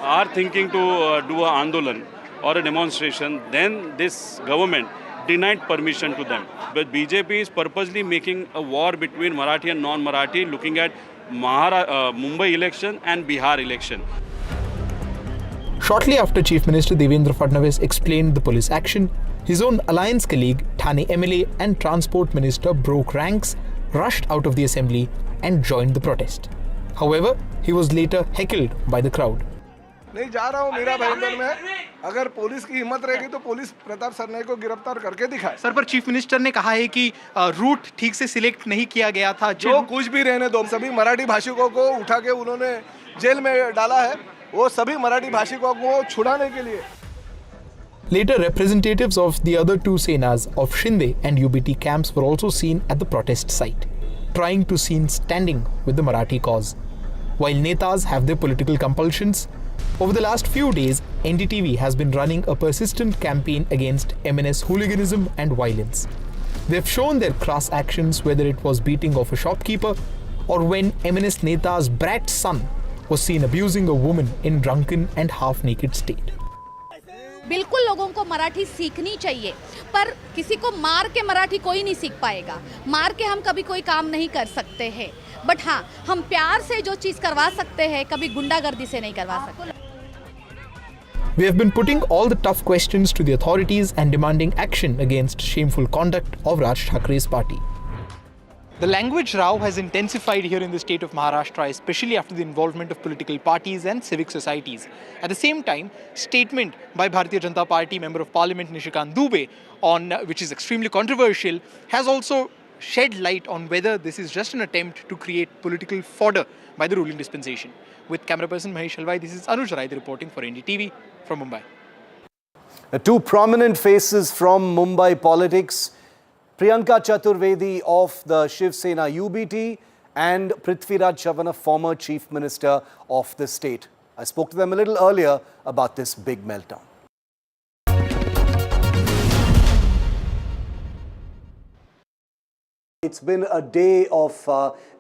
are thinking to do a andolan or a demonstration, then this government denied permission to them. But BJP is purposely making a war between Marathi and non-Marathi, looking at Mumbai election and Bihar election. Shortly after Chief Minister Devendra Fadnavis explained the police action, his own alliance colleague, Thane MLA and Transport Minister broke ranks, rushed out of the assembly and joined the protest. However, he was later heckled by the crowd. नहीं जा रहा हूँ मीरा भाईंदर में, अगर police की हिम्मत रहेगी तो पुलिस प्रताप सरनाईक को गिरफ्तार करके दिखाए। सर, पर चीफ मिनिस्टर ने कहा है कि रूट ठीक से सिलेक्ट नहीं किया गया था। जो कुछ भी रहने दो, सभी मराठी भाषिकों को उठा के उन्होंने जेल में डाला है, वो सभी मराठी भाषिकों को छुड़ाने के लिए। Later, representatives of the other two Senas of Shinde and UBT camps were also seen at the protest site, trying to seem standing with the Marathi cause. While netas have their political compulsions, over the last few days, NDTV has been running a persistent campaign against MNS hooliganism and violence. They've shown their crass actions, whether it was beating of a shopkeeper or when MNS neta's brat son was seen abusing a woman in drunken and half-naked state. बिल्कुल लोगों को मराठी सीखनी चाहिए, पर किसी को मार के मराठी कोई नहीं सीख पाएगा। मार के हम कभी कोई काम नहीं कर सकते हैं, बट हाँ, हम प्यार से जो चीज़ करवा सकते हैं, कभी गुंडागर्दी से नहीं करवा सकते। We have been putting all the tough questions to the authorities and demanding action against shameful conduct of Raj Thakre's party. The language row has intensified here in the state of Maharashtra, especially after the involvement of political parties and civic societies. At the same time, statement by Bharatiya Janata Party Member of Parliament Nishikant Dubey, which is extremely controversial, has also shed light on whether this is just an attempt to create political fodder by the ruling dispensation. With camera person Mahesh Halwai, this is Anuj Rai reporting for NDTV from Mumbai. Two prominent faces from Mumbai politics, Priyanka Chaturvedi of the Shiv Sena UBT and Prithviraj Chavan, former Chief Minister of the state. I spoke to them a little earlier about this big meltdown. It's been a day of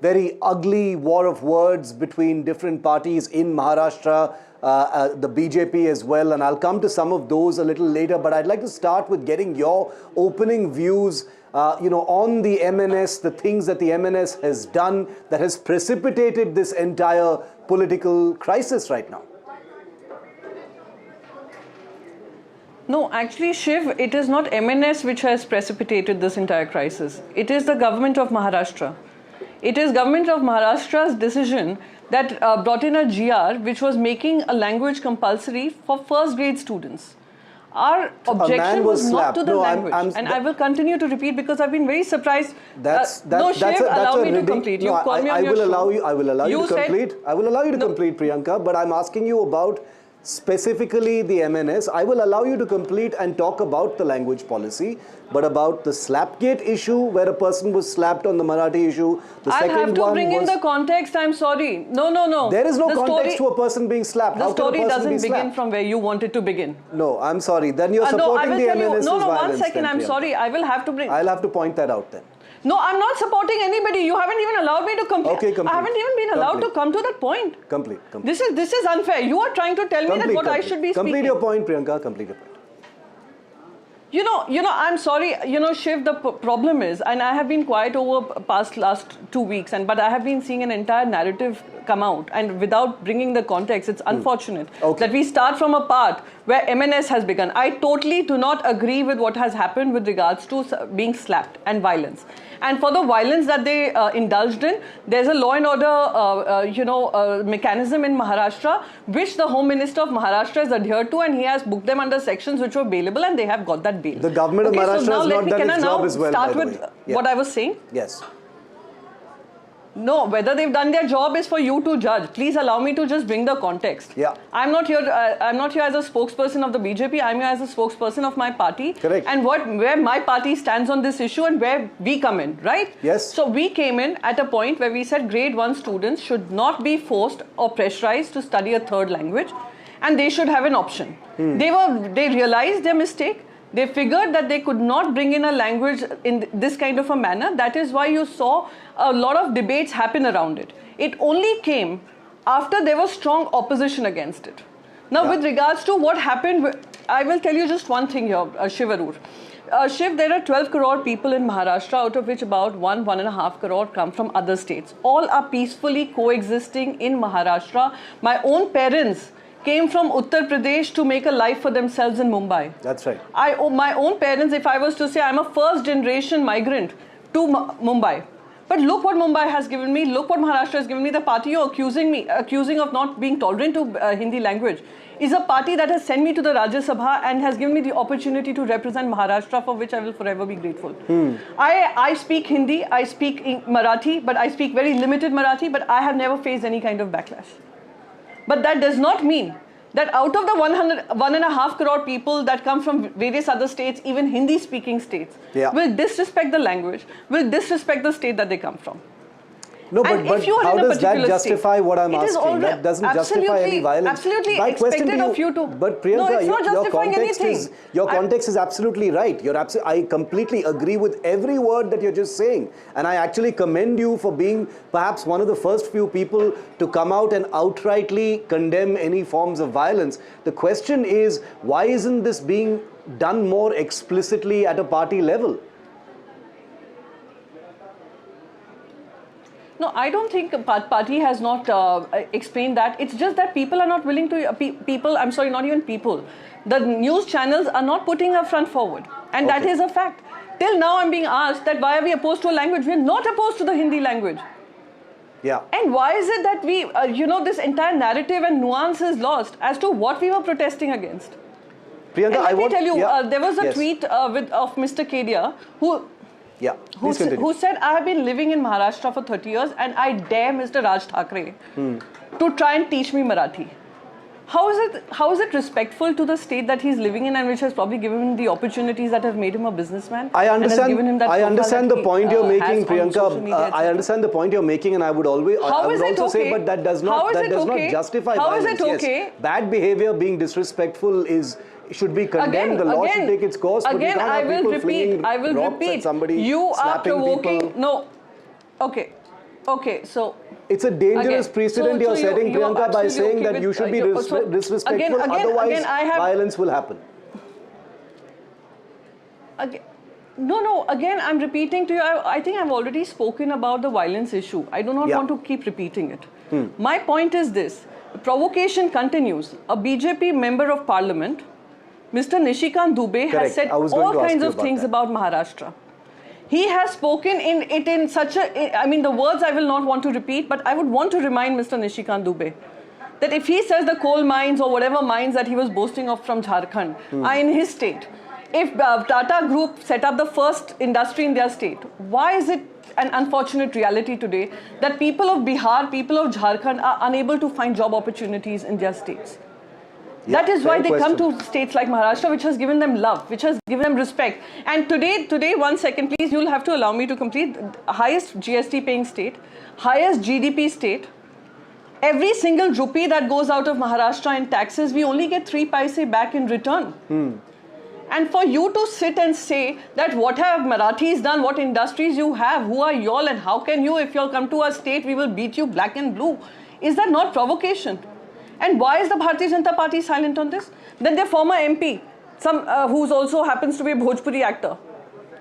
very ugly war of words between different parties in Maharashtra. the BJP as well, and I'll come to some of those a little later, but I'd like to start with getting your opening views on the MNS, the things that the MNS has done that has precipitated this entire political crisis right now. No, actually, Shiv, it is not MNS which has precipitated this entire crisis. It is the government of Maharashtra. It is government of Maharashtra's decision that brought in a GR which was making a language compulsory for first grade students. Our objection was not to the language, and I will continue to repeat because I've been very surprised. No, Shiv, allow me to complete. You call me on your show. I will allow you to complete. I will allow you to complete, Priyanka. But I'm asking you about specifically the MNS. I will allow you to complete and talk about the language policy, but about the Slapgate issue, where a person was slapped on the Marathi issue. The I'll second have to one bring in the context. I'm sorry. No. There is no context to a person being slapped. The story doesn't begin from where you want it to begin. No, I'm sorry. Then you're supporting the MNS's violence. One second. I'm sorry. I will have to bring. I'll have to point that out then. No, I'm not supporting anybody. You haven't even allowed me to complete. Okay, complete. I haven't even been allowed to come to that point. Complete. This is unfair. You are trying to tell me that what I should be speaking. Complete your point, Priyanka. Complete your point. You know, I'm sorry, Shiv, the problem is, and I have been quiet over last 2 weeks, but I have been seeing an entire narrative come out, and without bringing the context, it's unfortunate that we start from a part where MNS has begun. I totally do not agree with what has happened with regards to being slapped and violence. And for the violence that they indulged in, there's a law and order, mechanism in Maharashtra, which the Home Minister of Maharashtra has adhered to, and he has booked them under sections which were bailable, and they have got that bail. The government of Maharashtra has not done its job as well. Start with what I was saying? Yes. No, whether they've done their job is for you to judge. Please allow me to just bring the context. Yeah. I'm not here as a spokesperson of the BJP. I'm here as a spokesperson of my party. Correct. And where my party stands on this issue and where we come in, right? Yes. So we came in at a point where we said grade 1 students should not be forced or pressurized to study a third language, and they should have an option. They realized their mistake. They figured that they could not bring in a language in this kind of a manner. That is why you saw a lot of debates happen around it. It only came after there was strong opposition against it. Now, with regards to what happened, I will tell you just one thing here, Shiv Aroor. Shiv, there are 12 crore people in Maharashtra, out of which about 1.5 crore come from other states. All are peacefully coexisting in Maharashtra. My own parents came from Uttar Pradesh to make a life for themselves in Mumbai. That's right. My own parents, if I was to say, I'm a first generation migrant to Mumbai. But look what Mumbai has given me. Look what Maharashtra has given me. The party you're accusing of not being tolerant to Hindi language is a party that has sent me to the Rajya Sabha and has given me the opportunity to represent Maharashtra, for which I will forever be grateful. I speak Hindi, I speak Marathi, but I speak very limited Marathi, but I have never faced any kind of backlash. But that does not mean that out of the 1.5 crore people that come from various other states, even Hindi-speaking states, will disrespect the language, will disrespect the state that they come from. No, but how does that justify what I'm asking? That doesn't justify any violence. Absolutely expected of you to. But Priyanka, no, it's not justifying anything. Your context is absolutely right. I completely agree with every word that you're just saying. And I actually commend you for being perhaps one of the first few people to come out and outrightly condemn any forms of violence. The question is, why isn't this being done more explicitly at a party level? No, I don't think party has not explained that. It's just that people are not willing to, I'm sorry, not even people. The news channels are not putting a front forward. And that is a fact. Till now I'm being asked that why are we opposed to a language? We're not opposed to the Hindi language. Yeah. And why is it that we, this entire narrative and nuance is lost as to what we were protesting against? Priyanka, and let me tell you, there was a tweet of Mr. Kedia who said, I have been living in Maharashtra for 30 years and I dare Mr. Raj Thackeray to try and teach me Marathi. How is it respectful to the state that he's living in and which has probably given him the opportunities that have made him a businessman? I understand the point you're making, Priyanka. I understand the point you're making, and I would also say, but that does not justify violence. How is it okay? Yes, bad behavior, being disrespectful should be condemned. The law should take its course. Again, but you can't have people flinging rocks at somebody, you are provoking. people. No. Okay. Okay, so it's a dangerous again, precedent you're setting, Priyanka, by saying that you should be disrespectful. Otherwise, violence will happen. Again, no. Again, I'm repeating to you. I think I've already spoken about the violence issue. I do not want to keep repeating it. My point is this: the provocation continues. A BJP member of Parliament, Mr. Nishikant Dubey, has said all kinds of things about Maharashtra. He has spoken in such a, I mean, the words I will not want to repeat, but I would want to remind Mr. Nishikant Dubey that if he says the coal mines or whatever mines that he was boasting of from Jharkhand are in his state, if Tata Group set up the first industry in their state, why is it an unfortunate reality today that people of Bihar, people of Jharkhand are unable to find job opportunities in their states? That is why they come to states like Maharashtra, which has given them love, which has given them respect. And today, 1 second please, you'll have to allow me to complete. Highest GST paying state, highest GDP state. Every single rupee that goes out of Maharashtra in taxes, we only get 3 paise back in return. And for you to sit and say that what have Marathis done, what industries you have, who are y'all, and how can you, if you'll come to our state, we will beat you black and blue. Is that not provocation? And why is the Bharatiya Janata Party silent on this? Then their former MP, who also happens to be a Bhojpuri actor,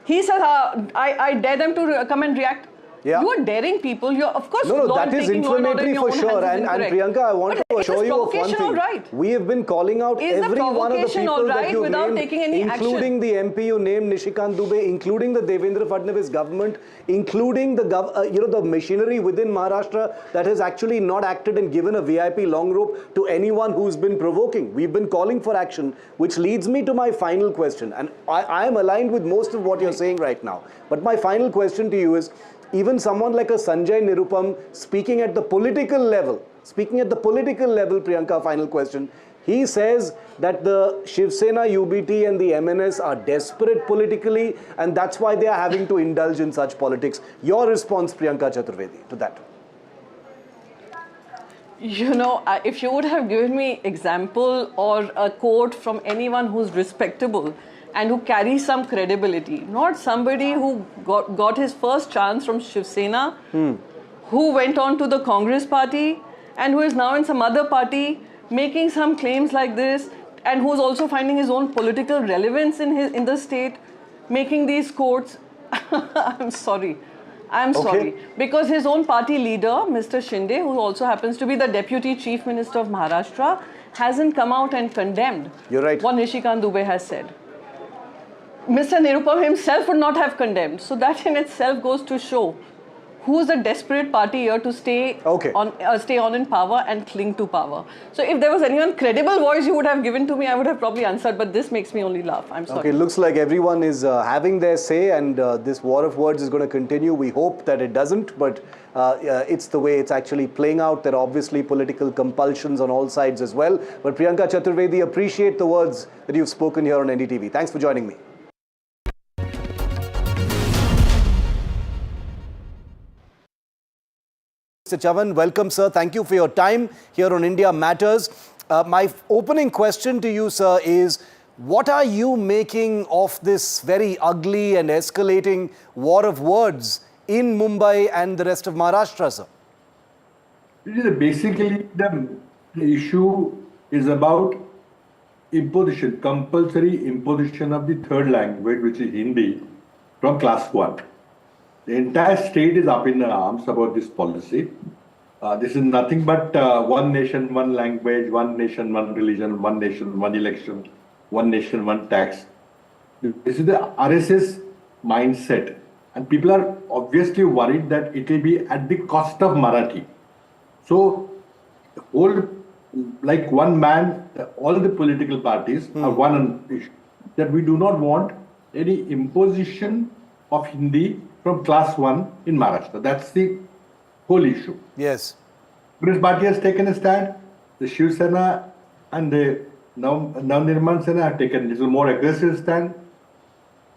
he says, I dare them to come and react. Yeah. You are daring people. You're, of course, no, that is inflammatory for sure. And Priyanka, I want to assure you of one thing. Right? We have been calling out every one of the people that you named, including the MP you named, Nishikant Dubey, including the Devendra Fadnavis government, including the the machinery within Maharashtra that has actually not acted and given a VIP long rope to anyone who's been provoking. We've been calling for action, which leads me to my final question. And I am aligned with most of what you're saying right now. But my final question to you is, even someone like a Sanjay Nirupam speaking at the political level, Priyanka, final question, he says that the Shiv Sena, UBT and the MNS are desperate politically and that's why they are having to indulge in such politics. Your response, Priyanka Chaturvedi, to that? You know, if you would have given me example or a quote from anyone who's respectable and who carries some credibility, not somebody who got his first chance from Shiv Sena, who went on to the Congress party and who is now in some other party making some claims like this, and who's also finding his own political relevance in the state, making these quotes. I'm sorry. Because his own party leader, Mr. Shinde, who also happens to be the Deputy Chief Minister of Maharashtra, hasn't come out and condemned what Nishikant Dubey has said. Mr. Nirupam himself would not have condemned. So that in itself goes to show who's the desperate party here to stay on in power and cling to power. So if there was anyone credible voice you would have given to me, I would have probably answered, but this makes me only laugh. I'm sorry. Okay, looks like everyone is having their say and this war of words is going to continue. We hope that it doesn't, but it's the way it's actually playing out. There are obviously political compulsions on all sides as well. But Priyanka Chaturvedi, appreciate the words that you've spoken here on NDTV. Thanks for joining me. Mr. Chavan, welcome, sir. Thank you for your time here on India Matters. My opening question to you, sir, is what are you making of this very ugly and escalating war of words in Mumbai and the rest of Maharashtra, sir? Basically, the issue is about imposition, compulsory imposition of the third language, which is Hindi, from class 1. The entire state is up in arms about this policy. This is nothing but one nation, one language, one nation, one religion, one nation, one election, one nation, one tax. This is the RSS mindset. And people are obviously worried that it will be at the cost of Marathi. So, like one man, all the political parties are one issue, that we do not want any imposition of Hindi from class 1 in Maharashtra. That's the whole issue. Yes. Congress party has taken a stand. The Shiv Sena and the Nirman Sena have taken a little more aggressive stand.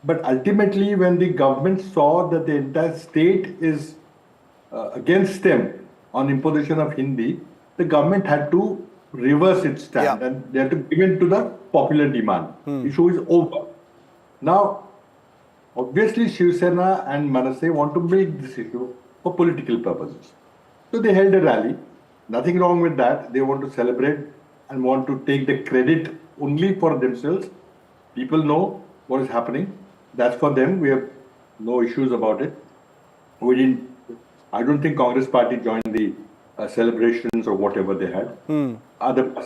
But ultimately, when the government saw that the entire state is against them on imposition of Hindi, the government had to reverse its stand and they had to give in to the popular demand. The issue is over. Now, obviously, Shiv Sena and Manasseh want to make this issue for political purposes. So they held a rally. Nothing wrong with that. They want to celebrate and want to take the credit only for themselves. People know what is happening. That's for them. We have no issues about it. I don't think Congress party joined the celebrations or whatever they had.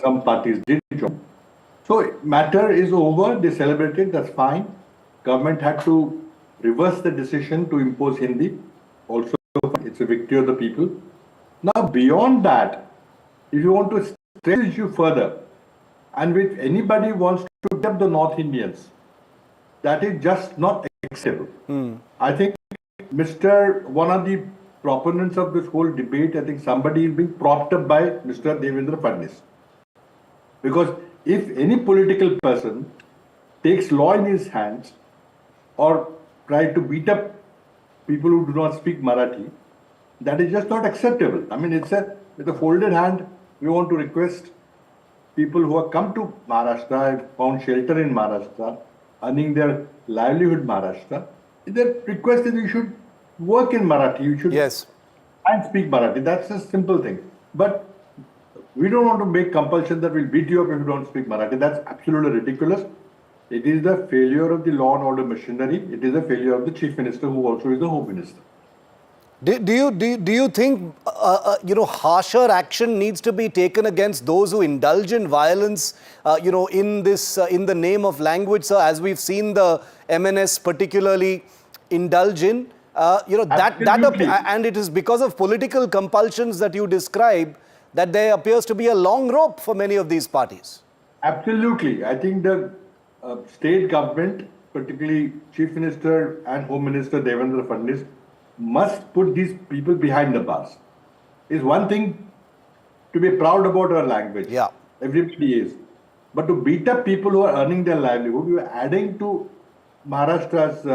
Some parties did join. So matter is over. They celebrated. That's fine. Government had to reverse the decision to impose Hindi. Also, it's a victory of the people. Now, beyond that, if you want to stress the issue further, and if anybody wants to tap the North Indians, that is just not acceptable. I think one of the proponents of this whole debate, I think somebody is being propped up by Mr. Devendra Fadnis. Because if any political person takes law in his hands or try to beat up people who do not speak Marathi, that is just not acceptable. I mean, with a folded hand, we want to request people who have come to Maharashtra, have found shelter in Maharashtra, earning their livelihood in Maharashtra. The request is you should work in Marathi, you should and speak Marathi. That's a simple thing. But we don't want to make compulsion that we'll beat you up if you don't speak Marathi. That's absolutely ridiculous. It is the failure of the law and order machinery. It is the failure of the Chief Minister, who also is the Home Minister. Do you think harsher action needs to be taken against those who indulge in violence in the name of language, sir, as we've seen the MNS particularly indulge in and it is because of political compulsions that you describe that there appears to be a long rope for many of these parties? Absolutely. I think the state government, particularly Chief Minister and Home Minister Devendra Fadnis, must put these people behind the bars. It's one thing to be proud about our language. Yeah. Everybody is. But to beat up people who are earning their livelihood, you are adding to Maharashtra's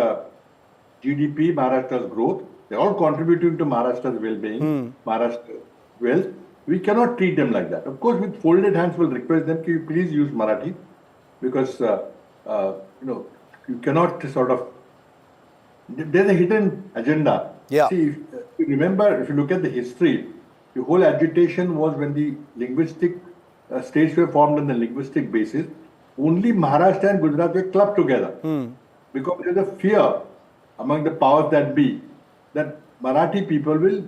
GDP, Maharashtra's growth. They're all contributing to Maharashtra's well-being, Maharashtra's wealth. We cannot treat them like that. Of course, with folded hands, we'll request them to please use Marathi, because you cannot sort of. There's a hidden agenda. Yeah. See, if you remember, if you look at the history, the whole agitation was when the linguistic states were formed on the linguistic basis. Only Maharashtra and Gujarat were clubbed together because there's a fear among the powers that be that Marathi people will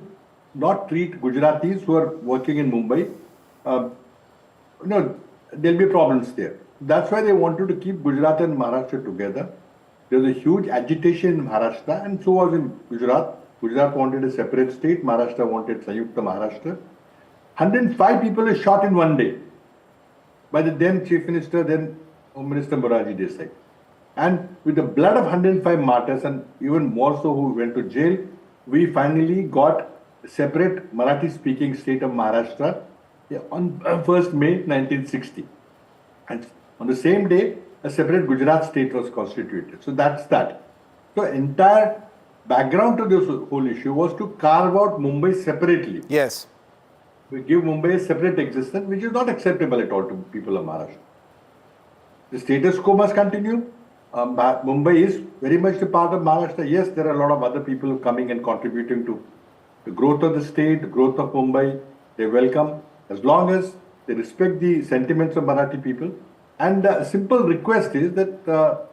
not treat Gujaratis who are working in Mumbai. There'll be problems there. That's why they wanted to keep Gujarat and Maharashtra together. There was a huge agitation in Maharashtra, and so was in Gujarat. Gujarat wanted a separate state. Maharashtra wanted Sanyukta Maharashtra. 105 people were shot in one day by the then Chief Minister, then Home Minister Morarji Desai. And with the blood of 105 martyrs, and even more so who went to jail, we finally got a separate Marathi-speaking state of Maharashtra on 1st May 1960. And on the same day, a separate Gujarat state was constituted. So that's that. So entire background to this whole issue was to carve out Mumbai separately. Yes. We give Mumbai a separate existence, which is not acceptable at all to people of Maharashtra. The status quo must continue. Mumbai is very much a part of Maharashtra. Yes, there are a lot of other people coming and contributing to the growth of the state, the growth of Mumbai. They're welcome, as long as they respect the sentiments of Marathi people. And a simple request is that,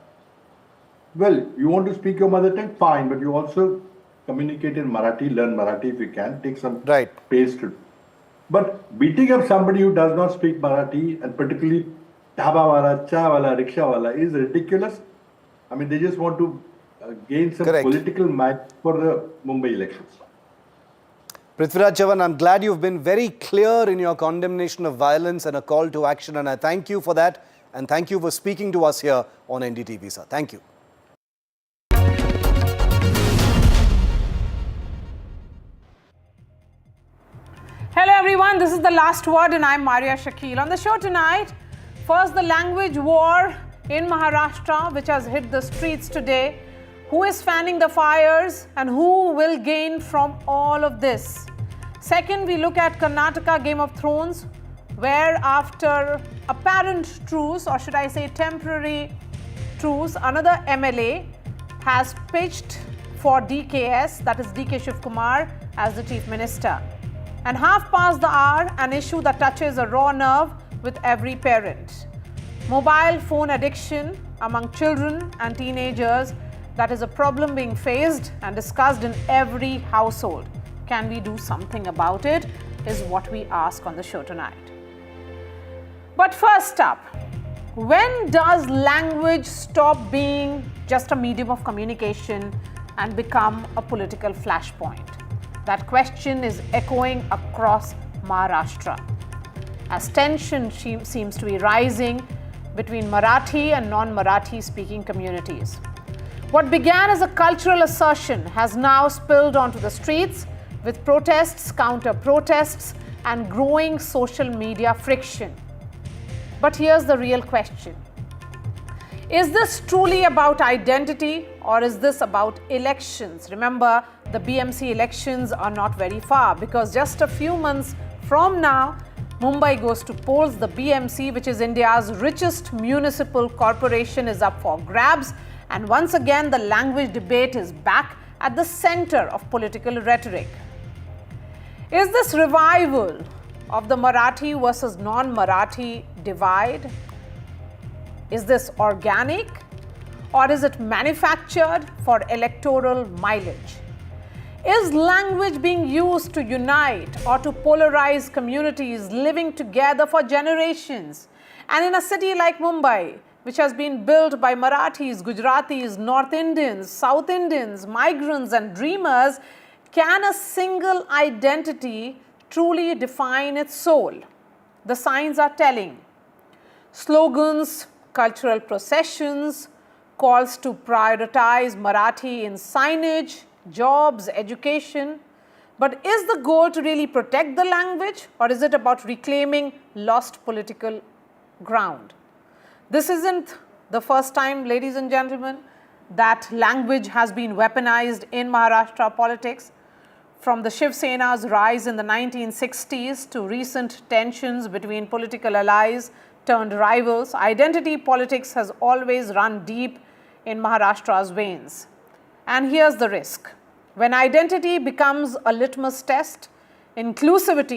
you want to speak your mother tongue, fine, but you also communicate in Marathi, learn Marathi if you can, take some pace to. But beating up somebody who does not speak Marathi, and particularly dhaba wala, cha wala, rickshaw wala, is ridiculous. I mean, they just want to gain some political match for the Mumbai elections. Prithviraj Chavan, I'm glad you've been very clear in your condemnation of violence and a call to action, and I thank you for that, and thank you for speaking to us here on NDTV, sir. Thank you. Hello everyone, this is The Last Word and I'm Maria Shakil. On the show tonight, first the language war in Maharashtra which has hit the streets today. Who is fanning the fires and who will gain from all of this? Second, we look at Karnataka Game of Thrones, where after apparent truce, or should I say temporary truce, another MLA has pitched for DKS, that is DK Shiv Kumar, as the Chief Minister. And half past the hour, an issue that touches a raw nerve with every parent. Mobile phone addiction among children and teenagers, that is a problem being faced and discussed in every household. Can we do something about it, is what we ask on the show tonight. But first up, when does language stop being just a medium of communication and become a political flashpoint? That question is echoing across Maharashtra, as tension seems to be rising between Marathi and non-Marathi speaking communities. What began as a cultural assertion has now spilled onto the streets with protests, counter-protests, and growing social media friction. But here's the real question. Is this truly about identity, or is this about elections? Remember, the BMC elections are not very far, because just a few months from now, Mumbai goes to polls. The BMC, which is India's richest municipal corporation, is up for grabs. And once again, the language debate is back at the center of political rhetoric. Is this revival of the Marathi versus non-Marathi divide? Is this organic, or is it manufactured for electoral mileage? Is language being used to unite or to polarize communities living together for generations? And in a city like Mumbai, which has been built by Marathis, Gujaratis, North Indians, South Indians, migrants and dreamers, can a single identity truly define its soul? The signs are telling. Slogans, cultural processions, calls to prioritize Marathi in signage, jobs, education. But is the goal to really protect the language, or is it about reclaiming lost political ground? This isn't the first time, ladies and gentlemen, that language has been weaponized in Maharashtra politics. From the Shiv Sena's rise in the 1960s to recent tensions between political allies turned rivals, identity politics has always run deep in Maharashtra's veins. And here's the risk. When identity becomes a litmus test, inclusivity